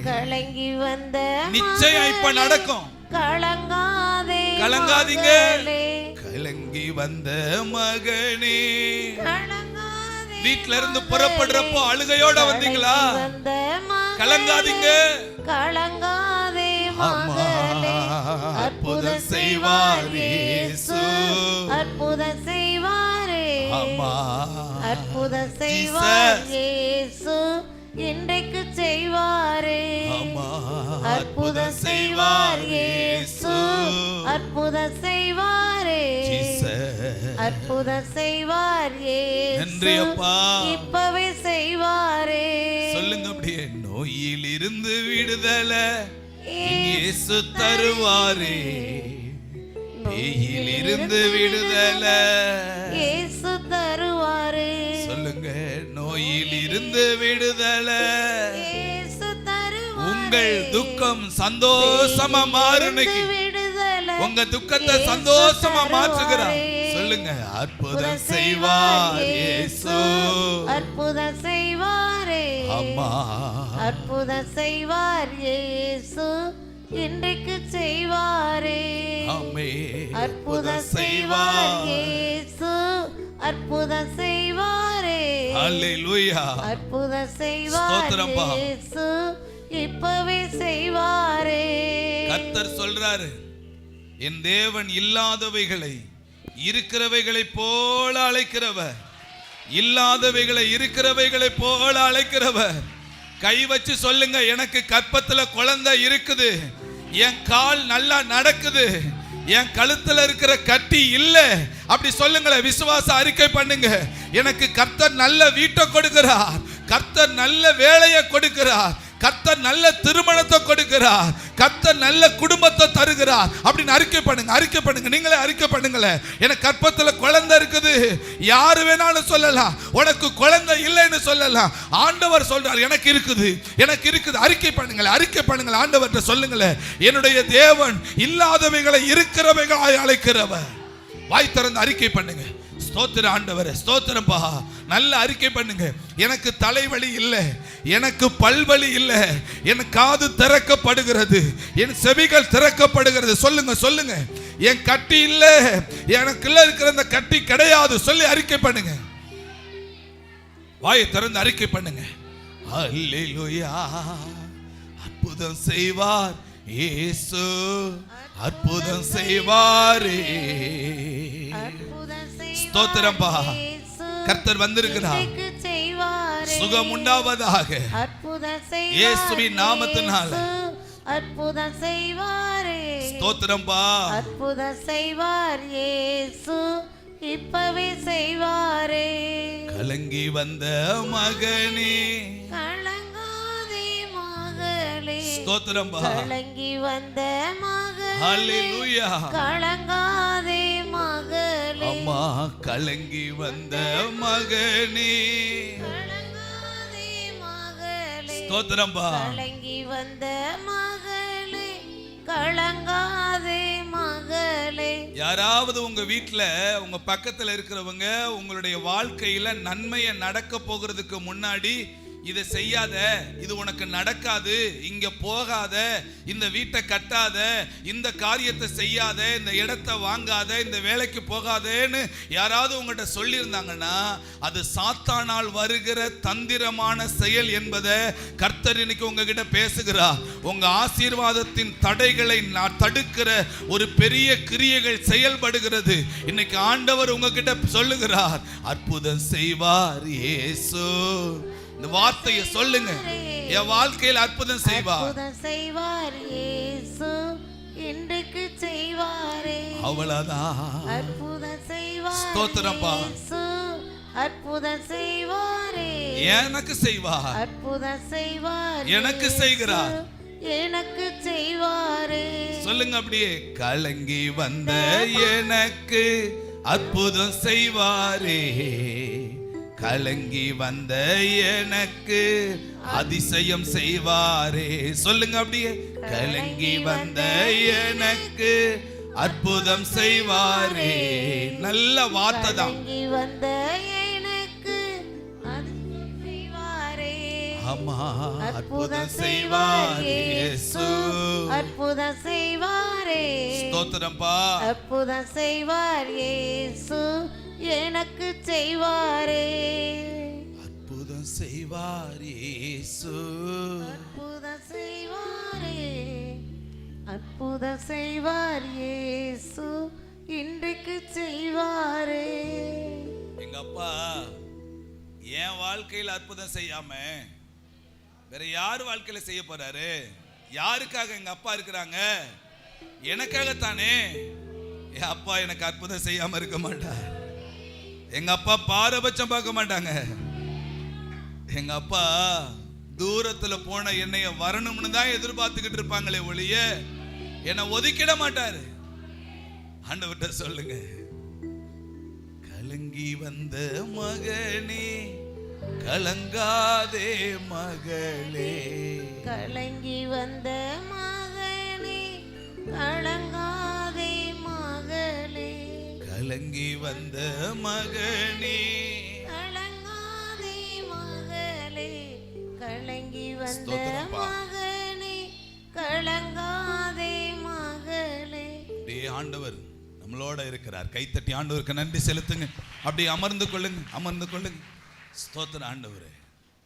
S2: கலங்கி வந்த
S3: நிச்சயம் இப்ப நடக்கும்.
S2: கலங்காதே
S3: கலங்காதீங்க.
S2: மகளே.
S3: கலங்கி வந்த மகனே.
S2: கலங்காதே
S3: வீட்ல இருந்து புறப்படுறப்போ அழுகையோட வந்தீங்களா?
S2: வந்த மகளே.
S3: கலங்காதீங்க.
S2: கலங்காதே
S3: ஆமா
S2: மகளே.
S3: அற்புதம் செய்வார் இயேசு.
S2: அற்புதம் செய்வாரே.
S3: ஆமா
S2: அற்புதம் செய்வார் இயேசு. இன்றைக்கு செய்வாரே.
S3: ஆமா,
S2: அற்புதம் செய்வார் இயேசு, அற்புதம் செய்வாரே, அற்புதம் செய்வார்
S3: நன்றி
S2: இயேசு,
S3: அப்பா.
S2: இப்பவே செய்வாரே.
S3: சொல்லுங்க அப்படியே, நோயில் இருந்து விடுதலை இயேசு தருவாரே, பேயில் இருந்து விடுதலை
S2: இயேசு தருவாரே.
S3: சொல்லுங்க, நோயில் இருந்து விடுதலை
S2: இயேசு தருவாரே.
S3: உங்கள் துக்கம் சந்தோஷமா மாறுனைக்கு,
S2: விடுதலை
S3: உங்க துக்கத்தை சந்தோஷமா மாற்றுகிறார். சொல்லுங்க, அற்புதம் செய்வார் இயேசு,
S2: அற்புதம் செய்வாரே.
S3: அம்மா,
S2: அற்புதம் செய்வார் இயேசு, இன்றைக்கு செய்வாரே.
S3: ஆமென்.
S2: அற்புதம் செய்வார் இயேசு, அற்புதம் செய்வாரே.
S3: அல்லேலூயா.
S2: அற்புதம் செய்வார்
S3: ஸ்தோத்திரம்பா.
S2: இயேசு, இப்பவே செய்வாரே.
S3: கர்த்தர் சொல்றாரு, என் தேவன் இல்லாதவைகளை இருக்கிறவைகளை போல அழைக்கிறவர், இல்லாதவைகளை இருக்கிறவைகளை போல அழைக்கிறவர். கை வச்சு சொல்லுங்க, எனக்கு கற்பத்துல குழந்தை இருக்குது, என் கால் நல்லா நடக்குது, என் கழுத்துல இருக்கிற கட்டி இல்ல. அப்படி சொல்லுங்களேன், விசுவாச அறிக்கை பண்ணுங்க. எனக்கு கர்த்தர் நல்ல வீட்டை கொடுக்கிறார், கர்த்தர் நல்ல வேலையை கொடுக்கிறார், கர்த்தர் நல்ல திருமணத்தை கொடுக்கிறார், கர்த்தர் நல்ல குடும்பத்தை தருகிறார். அப்படின்னு அறிக்கை பண்ணுங்க, அறிக்கை பண்ணுங்க, நீங்களே அறிக்கை பண்ணுங்களேன். எனக்கு கற்பத்துல குழந்தை இருக்குது, யாரு வேணாலும் சொல்லலாம். உனக்கு குழந்தை இல்லைன்னு சொல்லலாம், ஆண்டவர் சொல்றார் எனக்கு இருக்குது, எனக்கு இருக்குது. அறிக்கை பண்ணுங்களேன், அறிக்கை பண்ணுங்களேன், ஆண்டவர்கிட்ட சொல்லுங்களேன், என்னுடைய தேவன் இல்லாதவைகளை இருக்கிறவைகளாய் அழைக்கிறவர். வாய் திறந்து அறிக்கை பண்ணுங்க. ஸ்தோத்திர ஆண்டவரே, ஸ்தோத்திரப்பா. நல்ல அறிக்கை பண்ணுங்க. எனக்கு தலைவலி இல்லை, எனக்கு பல்வலி இல்லை, என் காது திறக்கப்படுகிறது, என் செவிகள் திறக்கப்படுகிறது. சொல்லுங்க, சொல்லுங்க. என் கட்டி இல்லை, எனக்குள்ள இருக்கிற அந்த கட்டி கிடையாது சொல்லி அறிக்கை பண்ணுங்க. வாயை திறந்து அறிக்கை பண்ணுங்க. அல்லேலூயா. அற்புதம் செய்வார் இயேசு, அற்புதம் செய்வாரே. ஸ்தோத்திரம்பா. கர்த்தர் வந்திருக்கிறார், சுகம் உண்டாவதாக இயேசுவின் நாமத்தினால.
S2: அற்புதம் செய்வாரே.
S3: ஸ்தோத்திரம்பா.
S2: அற்புதம் செய்வார் இயேசு, இப்பவே செய்வாரே.
S3: கலங்கி வந்த மகனே,
S2: கலங்காதே மகளே.
S3: ஸ்தோத்திரம்பா.
S2: கலங்கி வந்த மகளே,
S3: ஹல்லேலூயா.
S2: கலங்காதே மகளே.
S3: அம்மா, கலங்கி வந்த மகனே,
S2: கலங்காதே மகளே.
S3: ஸ்தோத்திரம்பா.
S2: கலங்கி வந்த மகளே, கலங்காதே மகளே.
S3: யாராவது உங்க வீட்டுல, உங்க பக்கத்துல இருக்கிறவங்க உங்களுடைய வாழ்க்கையில நன்மையை நடக்க போகிறதுக்கு முன்னாடி, இதை செய்யாத, இது உனக்கு நடக்காது, இங்க போகாத, இந்த வீட்டை கட்டாத, இந்த காரியத்தை செய்யாத, இந்த இடத்தை வாங்காத, இந்த வேலைக்கு போகாதேன்னு யாராவது உங்கள்கிட்ட சொல்லியிருந்தாங்கன்னா, அது சாத்தானால் வருகிற தந்திரமான செயல் என்பதை கர்த்தர் இன்னைக்கு உங்ககிட்ட பேசுகிறார். உங்க ஆசீர்வாதத்தின் தடைகளை தடுக்கிற ஒரு பெரிய கிரியைகள் செயல்படுகிறது. இன்னைக்கு ஆண்டவர் உங்ககிட்ட சொல்லுகிறார், அற்புதம் செய்வார் இயேசு. இந்த வார்த்தையை சொல்லுங்க, என் வாழ்க்கையில் அற்புதம் செய்வார்.
S2: அற்புதம் செய்வார் இயேசு, இன்றைக்கு செய்வாரே.
S3: அவ்வளவுதான்.
S2: அற்புதம் செய்வார்
S3: ஸ்தோத்திரம்பா.
S2: இயேசு, அற்புதம் செய்வாரே.
S3: எனக்கு செய்வார்,
S2: அற்புதம் செய்வார்,
S3: எனக்கு செய்கிறார்,
S2: எனக்கு செய்வாரே.
S3: சொல்லுங்க அப்படியே, கலங்கி வந்த எனக்கு அற்புதம் செய்வாரே, கலங்கி வந்த எனக்கு அதிசயம் செய்வாரே. சொல்லுங்க அப்படியே, கலங்கி வந்த எனக்கு அற்புதம் செய்வாரே. நல்ல வார்த்தை தான்.
S2: கலங்கி வந்த எனக்கு அதிசயம் செய்வாரே.
S3: ஆமா, அற்புதம் செய்வார் இயேசு,
S2: அற்புதம் செய்வாரே.
S3: ஸ்தோத்திரம்பா.
S2: அற்புதம் செய்வார் இயேசு, எனக்கு செய்வாரே.
S3: அற்புதம் செய்வார் இயேசு,
S2: அற்புதம் செய்வாரே. அற்புதம் செய்வார் இயேசு, இன்றைக்கு செய்வாரே.
S3: எங்க அப்பா என் வாழ்க்கையில் அற்புதம் செய்யாம வேற யார் வாழ்க்கையில செய்ய போறாரு? யாருக்காக எங்க அப்பா இருக்கிறாங்க? எனக்காகத்தானே. என் அப்பா எனக்கு அற்புதம் செய்யாம இருக்க மாட்டார். எங்க அப்பா பாரபட்சம் பார்க்க மாட்டாங்க. எங்க அப்பா தூரத்துல போன என்னைய வரணும்னு தான் எதிர்பார்த்துக்கிட்டு இருப்பாங்களே ஒழிய என்னை ஒதுக்கிட மாட்டாரு. ஆண்டவர்கிட்ட சொல்லுங்க, கலங்கி வந்த மகனே கலங்காதே மகளே,
S2: கலங்கி வந்த மகனே கலங்காதே மகளே,
S3: கலங்கி வந்த மகனே
S2: கலங்காதே மகளே, கலங்கி வந்த
S3: ஸ்தோத்திரப்பா.
S2: மகனே கலங்காதே மகளே.
S3: அப்படியே ஆண்டவர் நம்மளோட இருக்கிறார். கைத்தட்டி ஆண்டவருக்கு நன்றி செலுத்துங்க. அப்படியே அமர்ந்து கொள்ளுங்க, அமர்ந்து கொள்ளுங்க. ஸ்தோத்திரம் ஆண்டவரே.